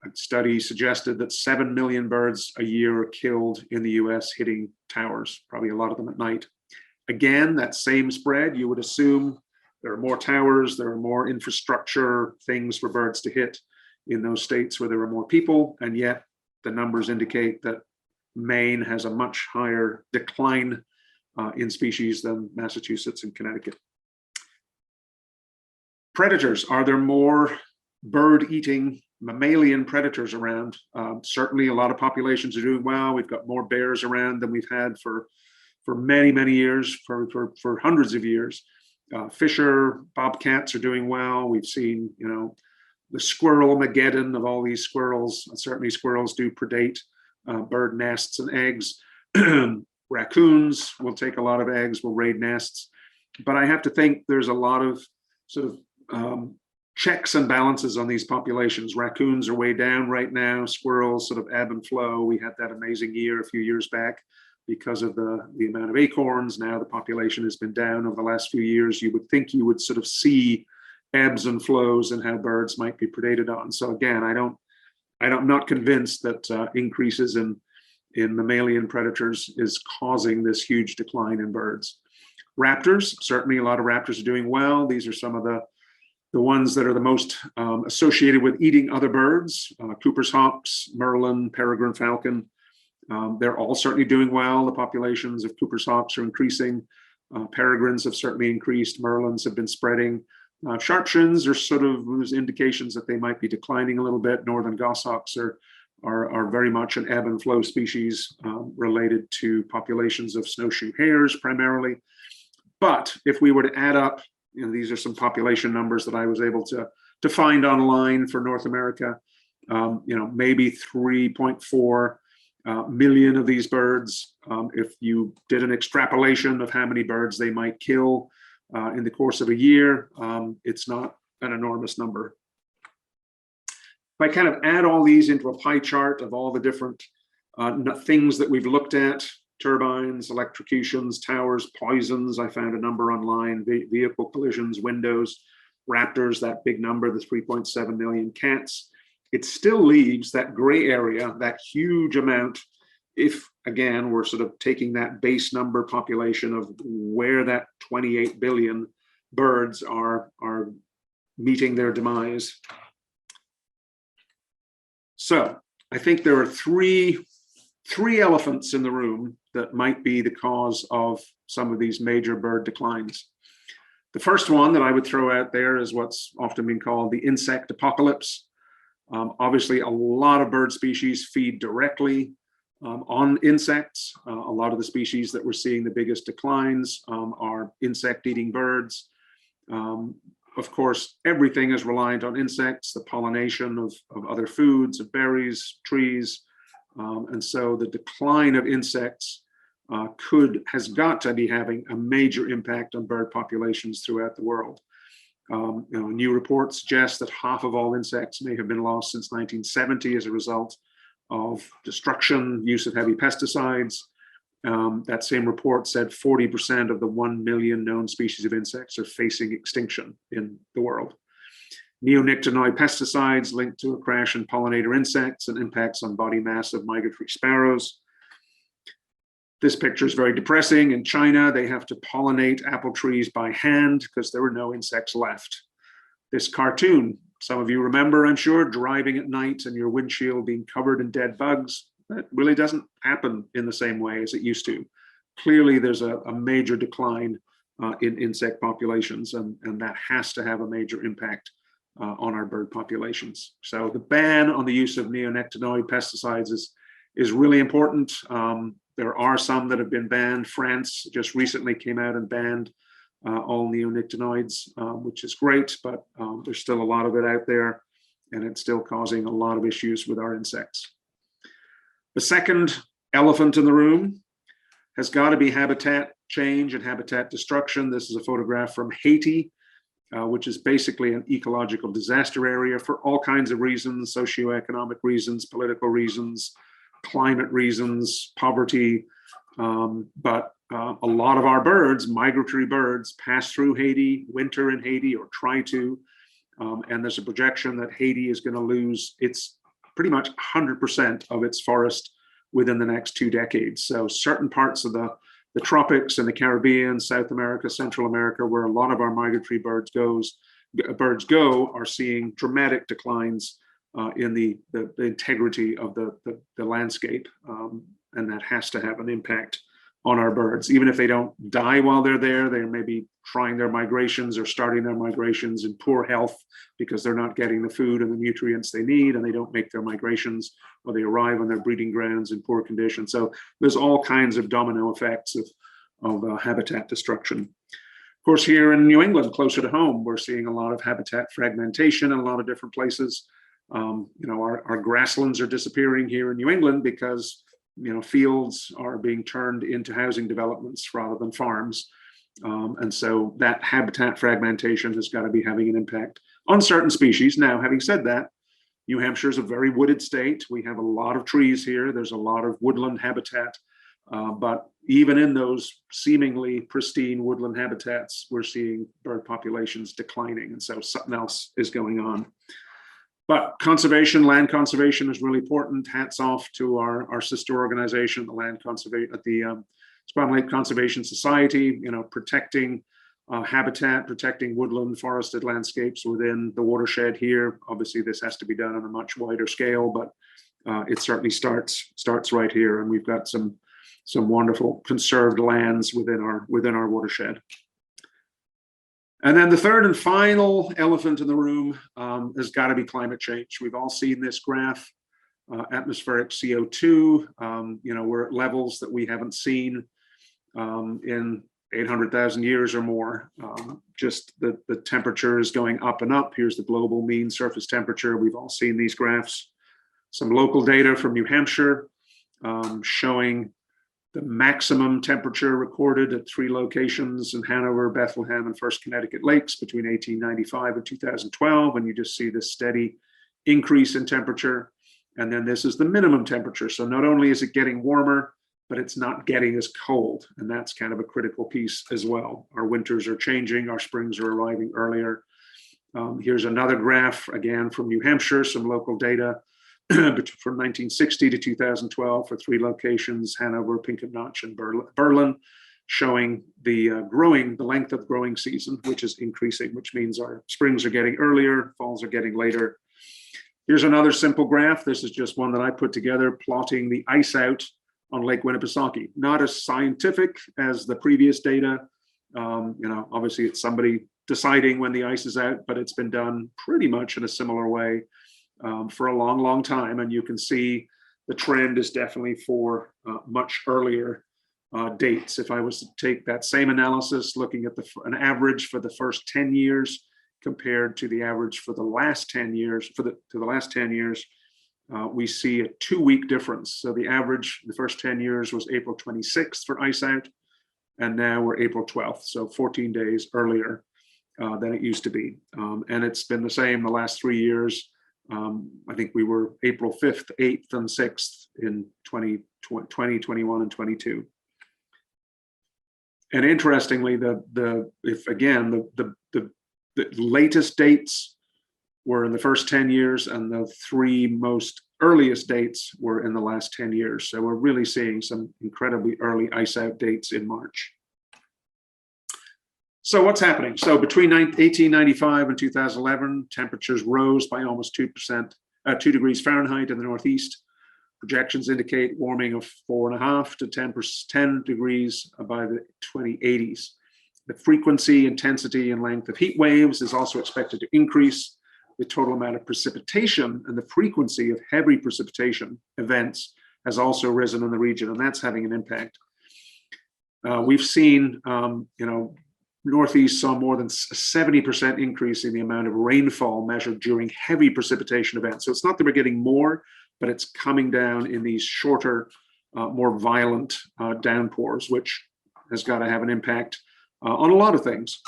A: A study suggested that 7 million birds a year are killed in the US hitting towers, probably a lot of them at night. Again, that same spread, you would assume there are more towers, there are more infrastructure things for birds to hit in those states where there are more people, and yet the numbers indicate that Maine has a much higher decline in species than Massachusetts and Connecticut. Predators, are there more bird-eating mammalian predators around? Certainly a lot of populations are doing well. We've got more bears around than we've had for many, many years, for hundreds of years. Fisher, bobcats are doing well. We've seen, the squirrel-mageddon of all these squirrels. Certainly squirrels do predate bird nests and eggs. Raccoons will take a lot of eggs, will raid nests. But I have to think there's a lot of sort of checks and balances on these populations. Raccoons are way down right now. Squirrels sort of ebb and flow. We had that amazing year a few years back because of the amount of acorns. Now the population has been down over the last few years. You would think you would sort of see ebbs and flows and how birds might be predated on. So again, I'm not convinced that increases in mammalian predators is causing this huge decline in birds. Raptors, certainly a lot of raptors are doing well. These are some of the ones that are the most associated with eating other birds. Cooper's hawks, merlin, peregrine falcon. They're all certainly doing well. The populations of Cooper's hawks are increasing. Peregrines have certainly increased. Merlins have been spreading. Sharpshins are sort of, there's indications that they might be declining a little bit. Northern goshawks are very much an ebb and flow species related to populations of snowshoe hares primarily. But if we were to add up, these are some population numbers that I was able to find online for North America. Maybe 3.4 million of these birds. If you did an extrapolation of how many birds they might kill in the course of a year, it's not an enormous number. If I kind of add all these into a pie chart of all the different things that we've looked at, turbines, electrocutions, towers, poisons, I found a number online, vehicle collisions, windows, raptors, that big number, the 3.7 million cats, it still leaves that gray area, that huge amount, if again, we're sort of taking that base number population of where that 28 billion birds are meeting their demise. So I think there are three elephants in the room that might be the cause of some of these major bird declines. The first one that I would throw out there is what's often been called the insect apocalypse. Obviously, a lot of bird species feed directly on insects. A lot of the species that we're seeing the biggest declines are insect-eating birds. Of course, everything is reliant on insects, the pollination of other foods, of berries, trees. And so the decline of insects has got to be having a major impact on bird populations throughout the world. New reports suggest that half of all insects may have been lost since 1970 as a result of destruction, use of heavy pesticides. That same report said 40% of the 1 million known species of insects are facing extinction in the world. Neonicotinoid pesticides linked to a crash in pollinator insects and impacts on body mass of migratory sparrows. This picture is very depressing. In China, they have to pollinate apple trees by hand because there were no insects left. This cartoon, some of you remember, I'm sure, driving at night and your windshield being covered in dead bugs. That really doesn't happen in the same way as it used to. Clearly, there's a major decline in insect populations, and that has to have a major impact on our bird populations. So the ban on the use of neonicotinoid pesticides is really important. There are some that have been banned. France just recently came out and banned all neonicotinoids, which is great, but there's still a lot of it out there, and it's still causing a lot of issues with our insects. The second elephant in the room has got to be habitat change and habitat destruction. This is a photograph from Haiti, which is basically an ecological disaster area for all kinds of reasons, socioeconomic reasons, political reasons, climate reasons, poverty. But a lot of our birds, migratory birds, pass through Haiti, winter in Haiti, or try to. And there's a projection that Haiti is going to lose its pretty much 100% of its forest within the next 2 decades. So certain parts of the tropics and the Caribbean, South America, Central America, where a lot of our migratory birds go, are seeing dramatic declines in the integrity of the landscape. And that has to have an impact on our birds. Even if they don't die while they're there, they may be trying their migrations or starting their migrations in poor health because they're not getting the food and the nutrients they need, and they don't make their migrations, or they arrive on their breeding grounds in poor condition. So there's all kinds of domino effects of habitat destruction. Of course, here in New England, closer to home, we're seeing a lot of habitat fragmentation in a lot of different places. Our grasslands are disappearing here in New England because fields are being turned into housing developments rather than farms. And so that habitat fragmentation has got to be having an impact on certain species. Now, having said that, New Hampshire is a very wooded state. We have a lot of trees here. There's a lot of woodland habitat. But even in those seemingly pristine woodland habitats, we're seeing bird populations declining. And so something else is going on. But conservation, land conservation is really important. Hats off to our sister organization, the Land Conservation, at the Squam Lake Conservation Society, protecting habitat, protecting woodland forested landscapes within the watershed here. Obviously, this has to be done on a much wider scale, but it certainly starts right here. And we've got some some wonderful conserved lands within our watershed. And then the third and final elephant in the room has got to be climate change. We've all seen this graph, atmospheric CO2. We're at levels that we haven't seen in 800,000 years or more. Just the temperature is going up and up. Here's the global mean surface temperature. We've all seen these graphs. Some local data from New Hampshire showing the maximum temperature recorded at 3 locations in Hanover, Bethlehem, and First Connecticut Lakes between 1895 and 2012. And you just see this steady increase in temperature. And then this is the minimum temperature. So not only is it getting warmer, but it's not getting as cold. And that's kind of a critical piece as well. Our winters are changing, our springs are arriving earlier. Here's another graph, again, from New Hampshire, some local data from 1960 to 2012 for 3 locations, Hanover, Pinkham Notch, and Berlin, showing the length of growing season, which is increasing, which means our springs are getting earlier, falls are getting later. Here's another simple graph. This is just one that I put together, plotting the ice out on Lake Winnipesaukee. Not as scientific as the previous data. Obviously it's somebody deciding when the ice is out, but it's been done pretty much in a similar way for a long, long time. And you can see the trend is definitely for much earlier dates. If I was to take that same analysis, looking at an average for the first 10 years compared to the average for the last 10 years, we see a 2-week difference. So the average, the first 10 years was April 26th for ice out, and now we're April 12th, so 14 days earlier than it used to be. And it's been the same the last 3 years. I think we were April 5th, 8th, and 6th in 2020, 21, and 22. And interestingly, the latest dates were in the first 10 years, and the 3 most earliest dates were in the last 10 years. So we're really seeing some incredibly early ice out dates in March. So what's happening? So between 1895 and 2011, temperatures rose by almost 2 degrees Fahrenheit in the Northeast. Projections indicate warming of 4.5 to 10 degrees by the 2080s. The frequency, intensity, and length of heat waves is also expected to increase. The total amount of precipitation and the frequency of heavy precipitation events has also risen in the region, and that's having an impact. We've seen, Northeast saw more than a 70% increase in the amount of rainfall measured during heavy precipitation events. So it's not that we're getting more, but it's coming down in these shorter, more violent downpours, which has got to have an impact on a lot of things.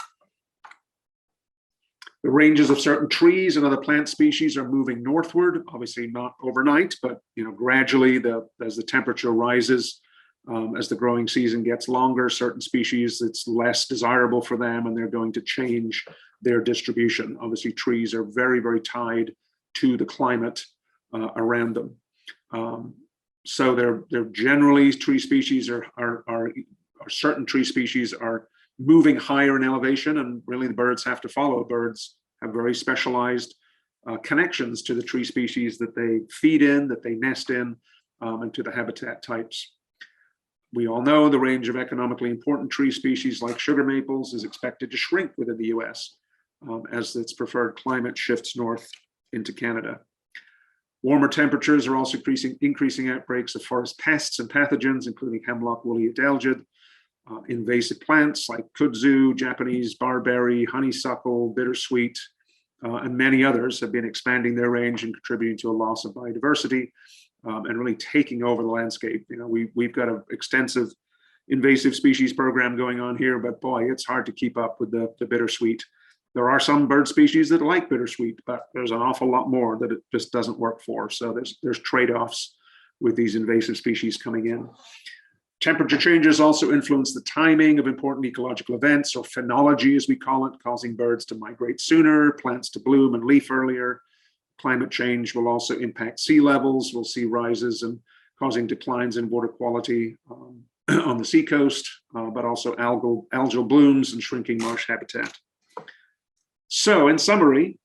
A: The ranges of certain trees and other plant species are moving northward, obviously not overnight, but gradually as the temperature rises, as the growing season gets longer, certain species, it's less desirable for them and they're going to change their distribution. Obviously, trees are very, very tied to the climate around them. So they're generally, tree species are certain tree species are moving higher in elevation, and really the birds have to follow. Birds have very specialized connections to the tree species that they feed in, that they nest in, and to the habitat types. We all know the range of economically important tree species like sugar maples is expected to shrink within the US as its preferred climate shifts north into Canada. Warmer temperatures are also increasing outbreaks of forest pests and pathogens, including hemlock woolly adelgid. Invasive plants like kudzu, Japanese barberry, honeysuckle, bittersweet, and many others have been expanding their range and contributing to a loss of biodiversity and really taking over the landscape. We've got an extensive invasive species program going on here, but boy, it's hard to keep up with the bittersweet. There are some bird species that like bittersweet, but there's an awful lot more that it just doesn't work for. So there's trade-offs with these invasive species coming in. Temperature changes also influence the timing of important ecological events, or phenology as we call it, causing birds to migrate sooner, plants to bloom and leaf earlier. Climate change will also impact sea levels. We'll see rises and causing declines in water quality on the seacoast, but also algal blooms and shrinking marsh habitat. So in summary,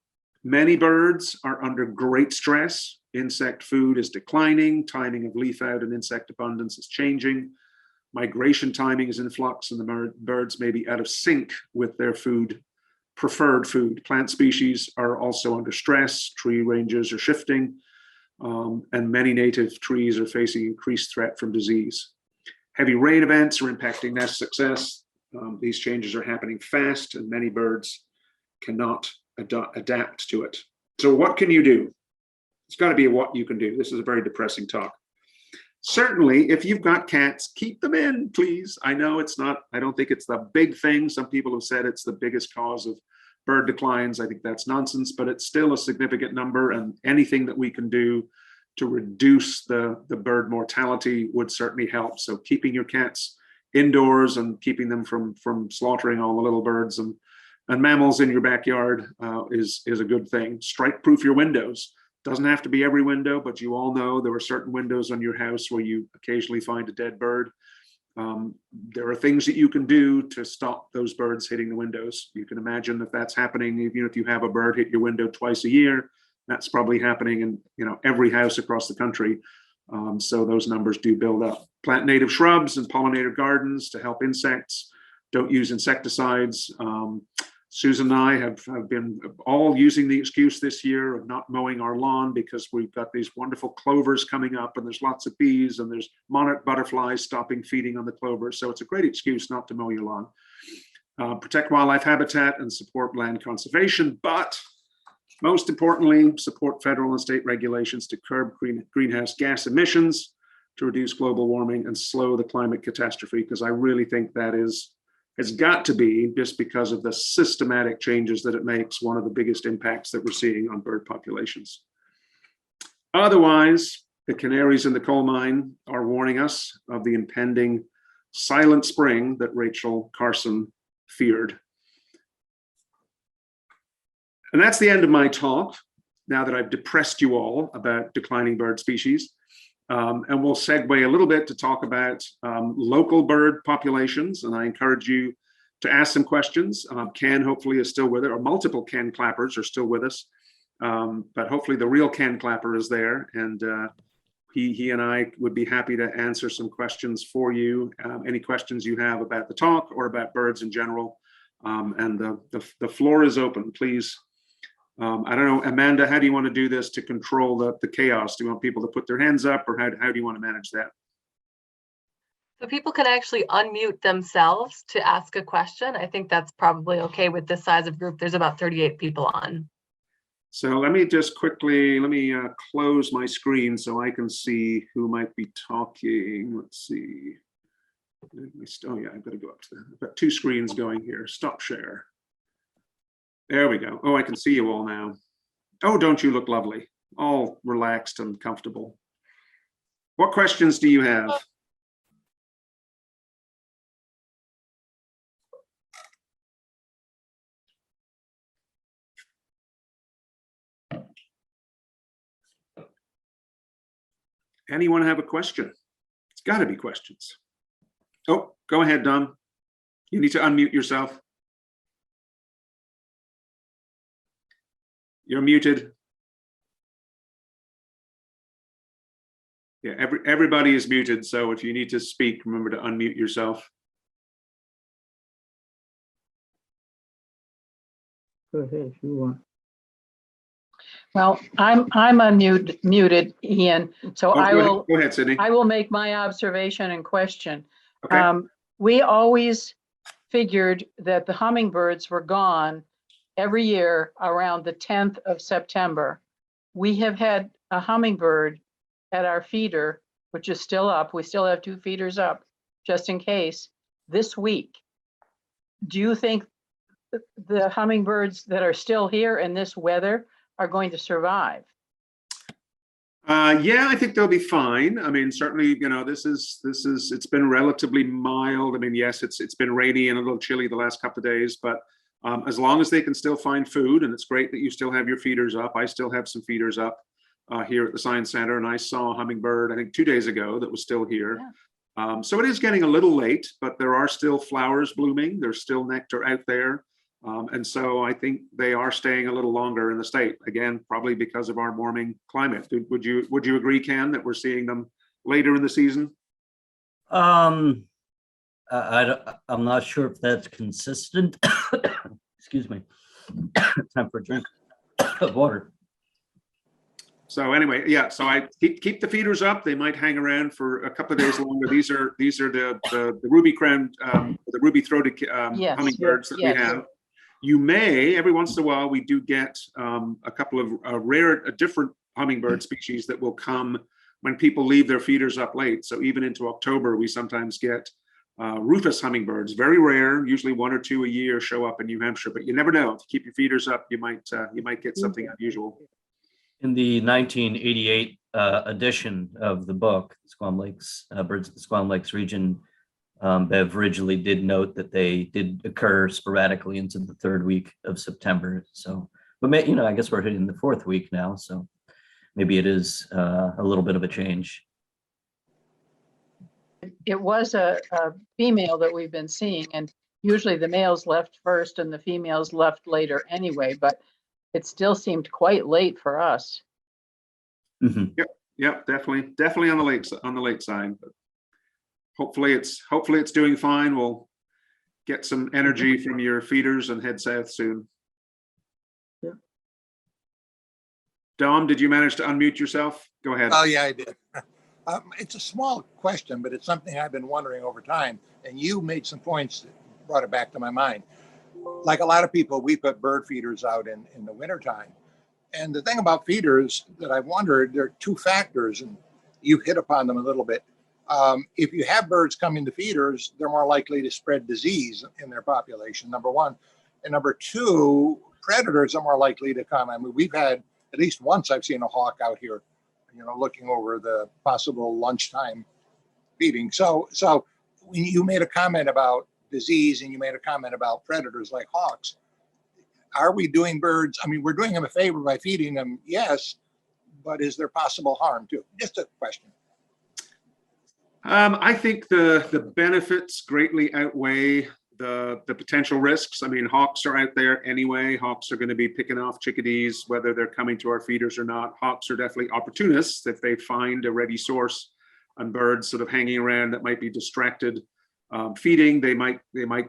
A: many birds are under great stress. Insect food is declining, timing of leaf out and insect abundance is changing. Migration timing is in flux, and the birds may be out of sync with their preferred food. Plant species are also under stress. Tree ranges are shifting, and many native trees are facing increased threat from disease. Heavy rain events are impacting nest success. These changes are happening fast, and many birds cannot adapt to it. So what can you do? It's got to be what you can do. This is a very depressing talk. Certainly, if you've got cats, keep them in, please. I know it's not, I don't think it's the big thing. Some people have said it's the biggest cause of bird declines. I think that's nonsense, but it's still a significant number, and anything that we can do to reduce the bird mortality would certainly help. So keeping your cats indoors and keeping them from slaughtering all the little birds and mammals in your backyard is a good thing. Strike-proof your windows. Doesn't have to be every window, but you all know there are certain windows on your house where you occasionally find a dead bird. There are things that you can do to stop those birds hitting the windows. You can imagine if that's happening, even if you have a bird hit your window twice a year, that's probably happening in every house across the country. So those numbers do build up. Plant native shrubs and pollinator gardens to help insects. Don't use insecticides. Susan and I have been all using the excuse this year of not mowing our lawn because we've got these wonderful clovers coming up, and there's lots of bees, and there's monarch butterflies stopping feeding on the clovers. So it's a great excuse not to mow your lawn. Protect wildlife habitat and support land conservation, but most importantly, support federal and state regulations to curb greenhouse gas emissions, to reduce global warming and slow the climate catastrophe, because I really think that has got to be, just because of the systematic changes that it makes, one of the biggest impacts that we're seeing on bird populations. Otherwise, the canaries in the Coalmine are warning us of the impending silent spring that Rachel Carson feared. And that's the end of my talk, now that I've depressed you all about declining bird species. And we'll segue a little bit to talk about local bird populations. And I encourage you to ask some questions. Ken hopefully is still with it, or multiple Ken Klappers are still with us. But hopefully the real Ken Klapper is there. And he and I would be happy to answer some questions for you. Any questions you have about the talk or about birds in general. And the floor is open, please. I don't know, Amanda, how do you want to do this to control the chaos? Do you want people to put their hands up, or how do you want to manage that?
B: So people can actually unmute themselves to ask a question. I think that's probably okay with this size of group. There's about 38 people on.
A: So let me just quickly, close my screen so I can see who might be talking. Let's see. Oh yeah, I've got to go up to I've got two screens going here. Stop share. There we go. Oh, I can see you all now. Oh, don't you look lovely? All relaxed and comfortable. What questions do you have? Anyone have a question? It's got to be questions. Oh, go ahead, Dom. You need to unmute yourself. You're muted. Yeah, everybody is muted. So if you need to speak, remember to unmute yourself.
C: Go ahead if you want.
D: Well, I'm muted, Ian. So
A: Go ahead, Sydney.
D: I will make my observation and question.
A: Okay.
D: We always figured that the hummingbirds were gone every year around the 10th of September. We have had a hummingbird at our feeder, which is still up. We still have 2 feeders up, just in case, this week. Do you think the hummingbirds that are still here in this weather are going to survive?
A: Yeah, I think they'll be fine. I mean, certainly, it's been relatively mild. I mean, yes, it's been rainy and a little chilly the last couple of days, but as long as they can still find food, and it's great that you still have your feeders up. I still have some feeders up here at the Science Center, and I saw a hummingbird, I think 2 days ago, that was still here. Yeah. So it is getting a little late, but there are still flowers blooming. There's still nectar out there. And so I think they are staying a little longer in the state, again, probably because of our warming climate. Would you agree, Ken, that we're seeing them later in the season?
E: I'm not sure if that's consistent. Excuse me. Time for a drink of water.
A: So anyway, yeah, so I keep the feeders up. They might hang around for a couple of days longer. These are the ruby crowned, the ruby throated
D: Yes,
A: hummingbirds that
D: yes.
A: we have. You may, every once in a while, we do get a couple of different hummingbird species that will come when people leave their feeders up late. So even into October, we sometimes get rufous hummingbirds. Very rare, usually 1 or 2 a year show up in New Hampshire, but you never know. If you keep your feeders up, you might get something unusual.
E: In the 1988 edition of the book, Squam Lakes, Birds of the Squam Lakes Region, Bev Ridgely did note that they did occur sporadically into the 3rd week of September. So, but I guess we're hitting the 4th week now, so maybe it is a little bit of a change.
D: It was a female that we've been seeing, and usually the males left first and the females left later anyway, but it still seemed quite late for us.
E: Mm-hmm.
A: Yep, definitely on the late side. But hopefully it's doing fine. We'll get some energy from your feeders and head south soon.
C: Yeah.
A: Dom, did you manage to unmute yourself? Go ahead.
F: Oh, yeah, I did. It's a small question, but it's something I've been wondering over time. And you made some points that brought it back to my mind. Like a lot of people, we put bird feeders out in the wintertime. And the thing about feeders that I've wondered, there are 2 factors, and you hit upon them a little bit. If you have birds come into feeders, they're more likely to spread disease in their population, number 1. And number 2, predators are more likely to come. I mean, we've had, at least once I've seen a hawk out here, looking over the possible lunchtime feeding. So when you made a comment about disease and you made a comment about predators like hawks, are we doing birds? I mean, we're doing them a favor by feeding them, yes, but is there possible harm too? Just a question.
A: I think the benefits greatly outweigh the potential risks. I mean, hawks are out there anyway. Hawks are going to be picking off chickadees, whether they're coming to our feeders or not. Hawks are definitely opportunists. If they find a ready source on birds sort of hanging around that might be distracted feeding, they might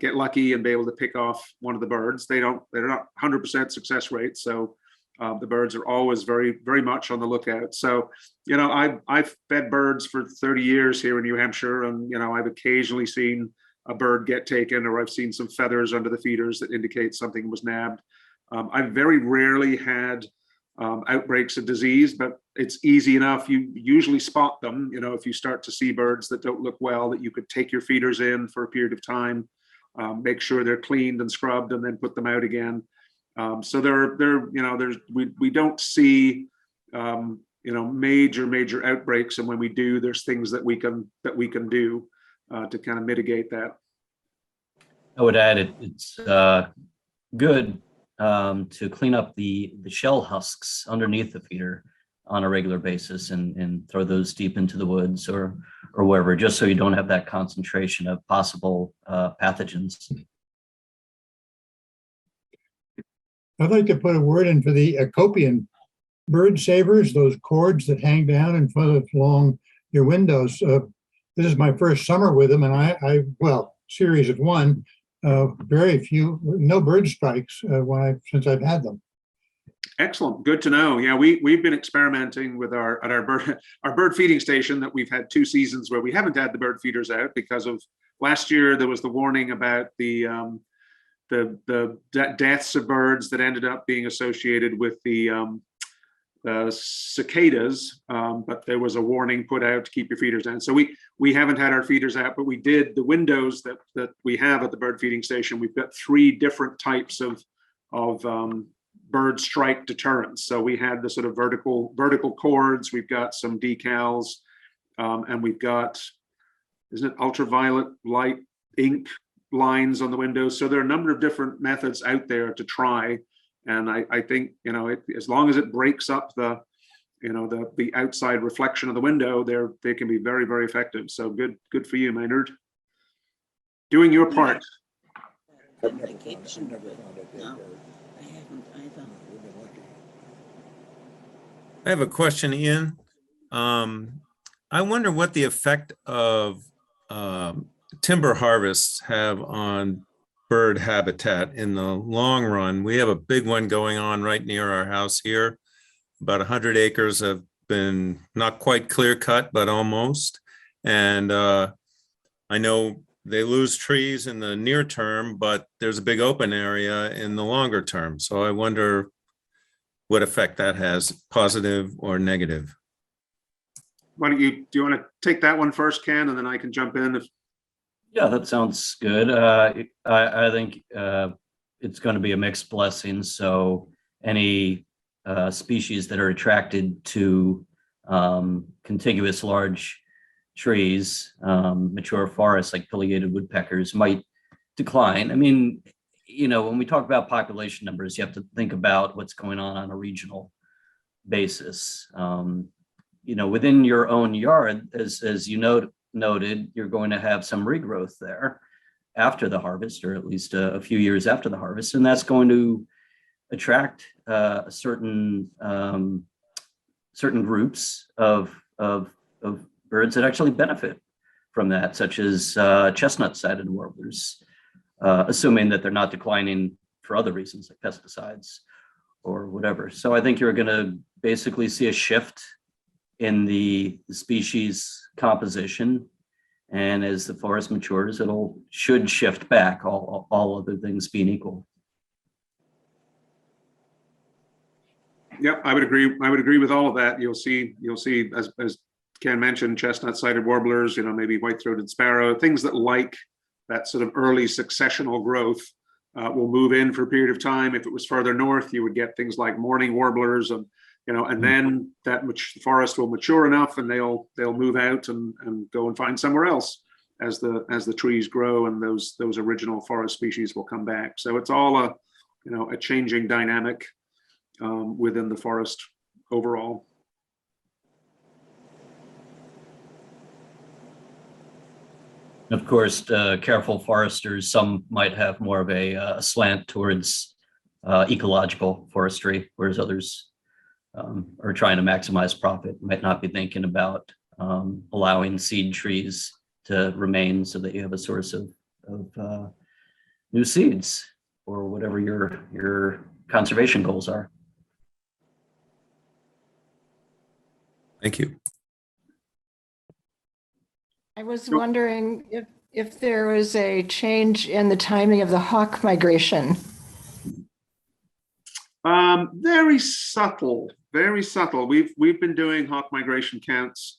A: get lucky and be able to pick off one of the birds. They're not 100% success rate, so the birds are always very, very much on the lookout. So, I've fed birds for 30 years here in New Hampshire, and I've occasionally seen a bird get taken, or I've seen some feathers under the feeders that indicate something was nabbed. I've very rarely had outbreaks of disease, but it's easy enough. You usually spot them, if you start to see birds that don't look well, that you could take your feeders in for a period of time, make sure they're cleaned and scrubbed, and then put them out again. So we don't see major outbreaks, and when we do, there's things that we can do to kind of mitigate that.
E: I would add it's good to clean up the shell husks underneath the feeder on a regular basis and throw those deep into the woods or wherever, just so you don't have that concentration of possible pathogens.
C: I'd like to put a word in for the Acopian bird savers, those cords that hang down in front of along your windows. This is my first summer with them, and series of 1, very few, no bird strikes since I've had them.
A: Excellent, good to know. Yeah, we've been experimenting with our bird feeding station that we've had 2 seasons where we haven't had the bird feeders out because of last year. There was the warning about the deaths of birds that ended up being associated with the cicadas, but there was a warning put out to keep your feeders down. So we haven't had our feeders out, but we did the windows that we have at the bird feeding station. We've got 3 different types of bird strike deterrents. So we had the sort of vertical cords. We've got some decals, and we've got, isn't it ultraviolet light ink lines on the windows? So there are a number of different methods out there to try. And I think, as long as it breaks up the outside reflection of the window, they can be very, very effective. So good for you, Maynard. Doing your part.
G: No, I haven't either.
H: I have a question, Iain. I wonder what the effect of timber harvests have on bird habitat in the long run. We have a big one going on right near our house here. About 100 acres have been not quite clear cut, but almost. And I know they lose trees in the near term, but there's a big open area in the longer term. So I wonder what effect that has, positive or negative.
A: Why don't do you want to take that one first, Ken, and then I can jump in if.
E: Yeah, that sounds good. I think it's going to be a mixed blessing. So any species that are attracted to contiguous large trees, mature forests like pileated woodpeckers might decline. I mean, you know, when we talk about population numbers, you have to think about what's going on a regional basis. You know, within your own yard, as you noted, you're going to have some regrowth there after the harvest, or at least a few years after the harvest, and that's going to attract certain groups of birds that actually benefit from that, such as chestnut-sided warblers, assuming that they're not declining for other reasons like pesticides or whatever. So I think you're going to basically see a shift in the species composition, and as the forest matures, should shift back, all other things being equal.
A: Yep, I would agree. I would agree with all of that. You'll see as Ken mentioned, chestnut-sided warblers, you know, maybe white-throated sparrow, things that like that sort of early successional growth will move in for a period of time. If it was further north, you would get things like mourning warblers, and you know, and then that the forest will mature enough, and they'll move out and go and find somewhere else as the trees grow, and those original forest species will come back. So it's all a changing dynamic within the forest overall.
E: Of course, careful foresters, some might have more of a slant towards ecological forestry, whereas others are trying to maximize profit, might not be thinking about allowing seed trees to remain so that you have a source of new seeds or whatever your conservation goals are.
H: Thank you.
I: I was wondering if there was a change in the timing of the hawk migration.
A: Very subtle, very subtle. We've been doing hawk migration counts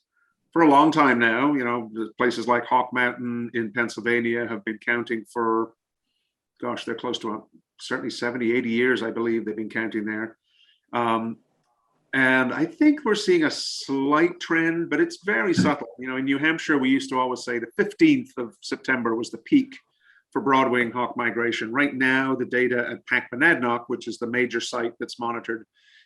A: for a long time now. You know, places like Hawk Mountain in Pennsylvania have been counting for, gosh, they're close to certainly 70, 80 years, I believe they've been counting there. And I think we're seeing a slight trend, but it's very subtle. You know, in New Hampshire, we used to always say the 15th of September was the peak for broad-wing hawk migration. Right now, the data at Packmanadnock, which is the major site that's monitored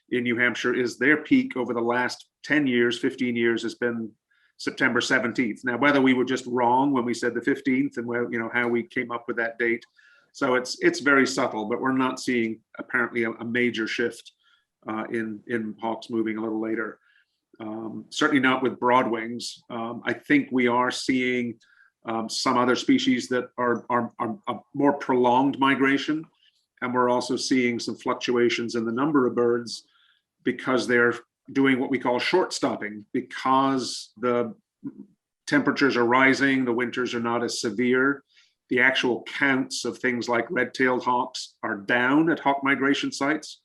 A: in New Hampshire, is their peak over the last 10 years, 15 years has been September 17th. Now, whether we were just wrong when we said the 15th and where, you know, how we came up with that date. So it's very subtle, but we're not seeing apparently a major shift in hawks moving a little later. Certainly not with broadwings. I think we are seeing some other species that are a more prolonged migration, and we're also seeing some fluctuations in the number of birds because they're doing what we call short stopping, because the temperatures are rising, the winters are not as severe. The actual counts of things like red-tailed hawks are down at hawk migration sites.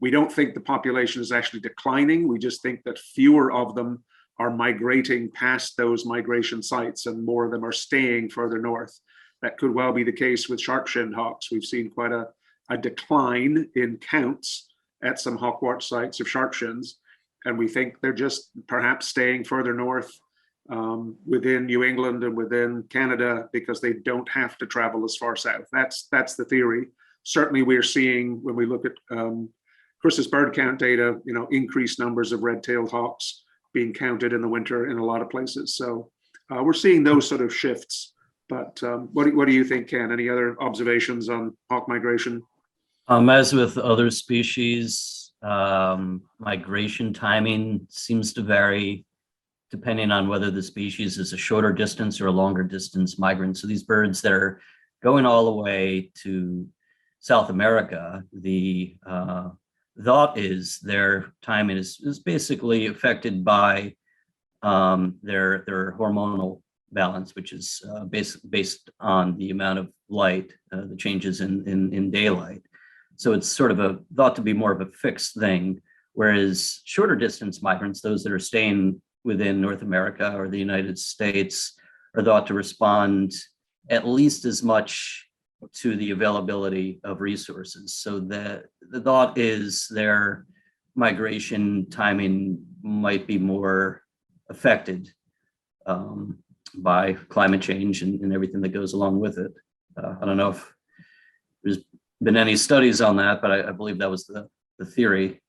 A: We don't think the population is actually declining. We just think that fewer of them are migrating past those migration sites and more of them are staying further north. That could well be the case with sharp-shinned hawks. We've seen quite a decline in counts at some hawkwatch sites of sharp-shins, and we think they're just perhaps staying further north within New England and within Canada because they don't have to travel as far south. That's the theory. Certainly we're seeing, when we look at Chris's bird count data, you know, increased numbers of red-tailed hawks being counted in the winter in a lot of places. So we're seeing those sort of shifts. But what do you think, Ken? Any other observations on hawk migration?
E: As with other species, migration timing seems to vary depending on whether the species is a shorter distance or a longer distance migrant. So these birds that are going all the way to South America, the thought is their timing is basically affected by their hormonal balance, which is based on the amount of light, the changes in daylight. So it's sort of thought to be more of a fixed thing, whereas shorter distance migrants, those that are staying within North America or the United States, are thought to respond at least as much to the availability of resources. So the thought is their migration timing might be more affected by climate change and everything that goes along with it. I don't know if there's been any studies on that, but I believe that was the theory.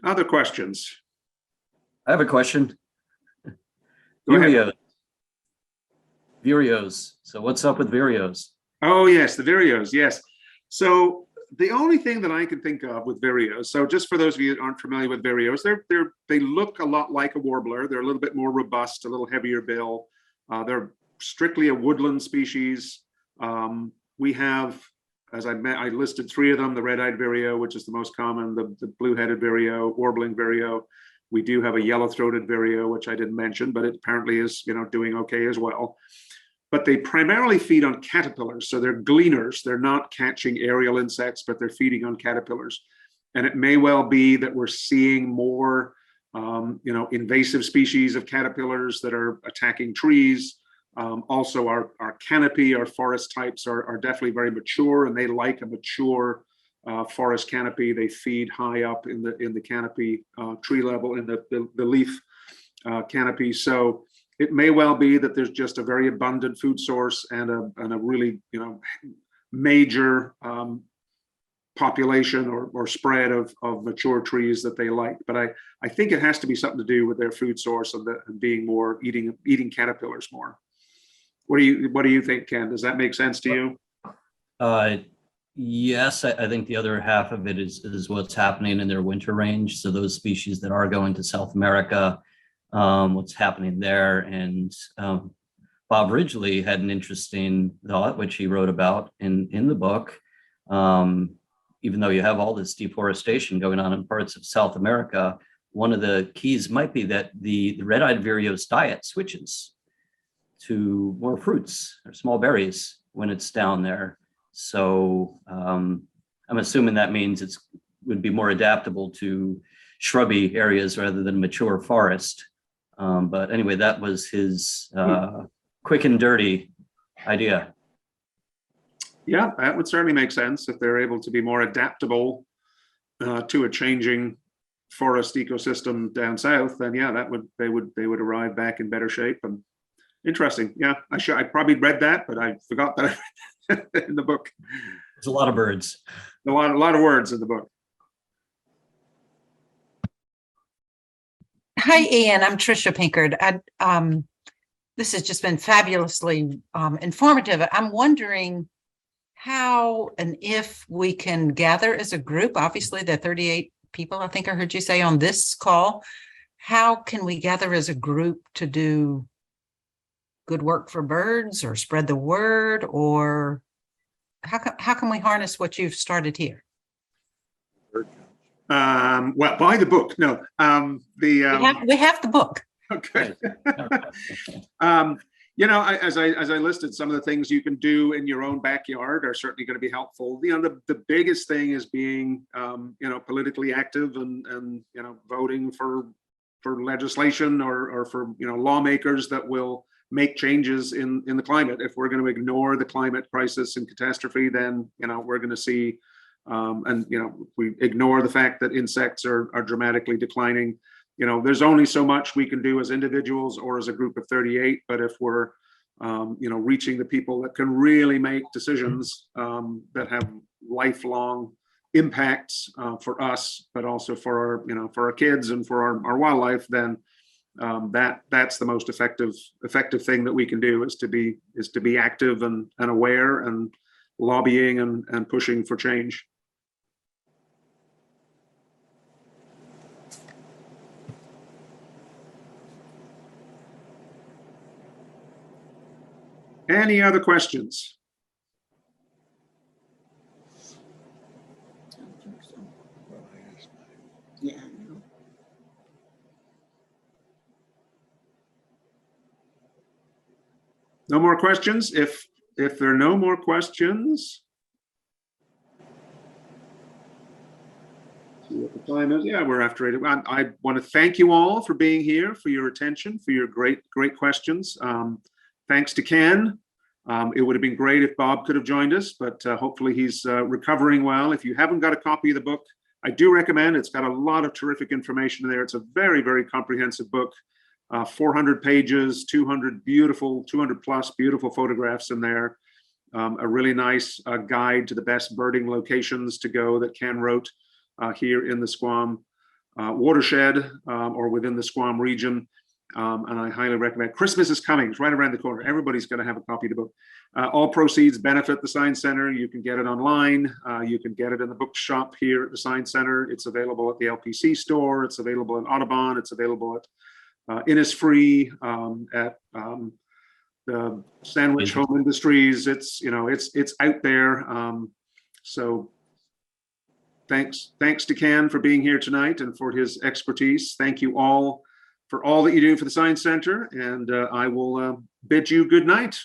A: Other questions?
E: I have a question.
A: Go ahead.
E: Vireos. Vireos. So what's up with vireos?
A: Oh, yes, the vireos, yes. So the only thing that I can think of with vireos, so just for those of you that aren't familiar with vireos, they look a lot like a warbler. They're a little bit more robust, a little heavier bill. They're strictly a woodland species. We have, as I listed 3 of them: the red-eyed vireo, which is the most common, the blue-headed vireo, warbling vireo. We do have a yellow-throated vireo, which I didn't mention, but it apparently is, doing okay as well. But they primarily feed on caterpillars, so they're gleaners. They're not catching aerial insects, but they're feeding on caterpillars. And it may well be that we're seeing more, invasive species of caterpillars that are attacking trees. Also, our canopy, our forest types are definitely very mature, and they like a mature forest canopy. They feed high up in the canopy tree level, in the leaf canopy. So it may well be that there's just a very abundant food source and a really major population or spread of mature trees that they like. But I think it has to be something to do with their food source and being more eating caterpillars more. What do you think, Ken? Does that make sense to you?
E: Yes, I think the other half of it is what's happening in their winter range. So those species that are going to South America, what's happening there. And Bob Ridgely had an interesting thought, which he wrote about in the book. Even though you have all this deforestation going on in parts of South America, one of the keys might be that the red-eyed vireo's diet switches to more fruits or small berries when it's down there. So I'm assuming that means it would be more adaptable to shrubby areas rather than mature forest. But anyway, that was his quick and dirty idea.
A: Yeah, that would certainly make sense. If they're able to be more adaptable to a changing forest ecosystem down south, then yeah, they would arrive back in better shape. And interesting. Yeah, I probably read that, but I forgot that in the book.
E: There's a lot of birds.
A: A lot of words in the book.
J: Hi, Iain. I'm Tricia Pinkard. This has just been fabulously informative. I'm wondering how and if we can gather as a group. Obviously, the 38 people, I think I heard you say on this call. How can we gather as a group to do good work for birds or spread the word, or how can we harness what you've started here?
A: Well, buy the book. No, we
J: have the book.
A: Okay. As I listed, some of the things you can do in your own backyard are certainly going to be helpful. The biggest thing is being, politically active and voting for legislation or for, lawmakers that will make changes in the climate. If we're going to ignore the climate crisis and catastrophe, then, we're going to see, we ignore the fact that insects are dramatically declining. There's only so much we can do as individuals or as a group of 38, but if we're, reaching the people that can really make decisions that have lifelong impacts for us, but also for our kids and for our wildlife, then that's the most effective thing that we can do is to be active and aware and lobbying and pushing for change. Any other questions?
G: I don't think so. Yeah, I know.
A: No more questions? If there are no more questions, see what the time is. Yeah, we're after 8. I want to thank you all for being here, for your attention, for your great questions. Thanks to Ken. It would have been great if Bob could have joined us, but hopefully he's recovering well. If you haven't got a copy of the book, I do recommend. It's got a lot of terrific information there. It's a very, very comprehensive book. 400 pages, 200 plus beautiful photographs in there. A really nice guide to the best birding locations to go that Ken wrote here in the Squam watershed or within the Squam region. And I highly recommend. Christmas is coming. It's right around the corner. Everybody's going to have a copy of the book. All proceeds benefit the Science Center. You can get it online. You can get it in the bookshop here at the Science Center. It's available at the LPC store. It's available in Audubon. It's available at Innisfree, at the Sandwich Home Industries. It's out there. So thanks to Ken for being here tonight and for his expertise. Thank you all for all that you do for the Science Center, and I will bid you good night.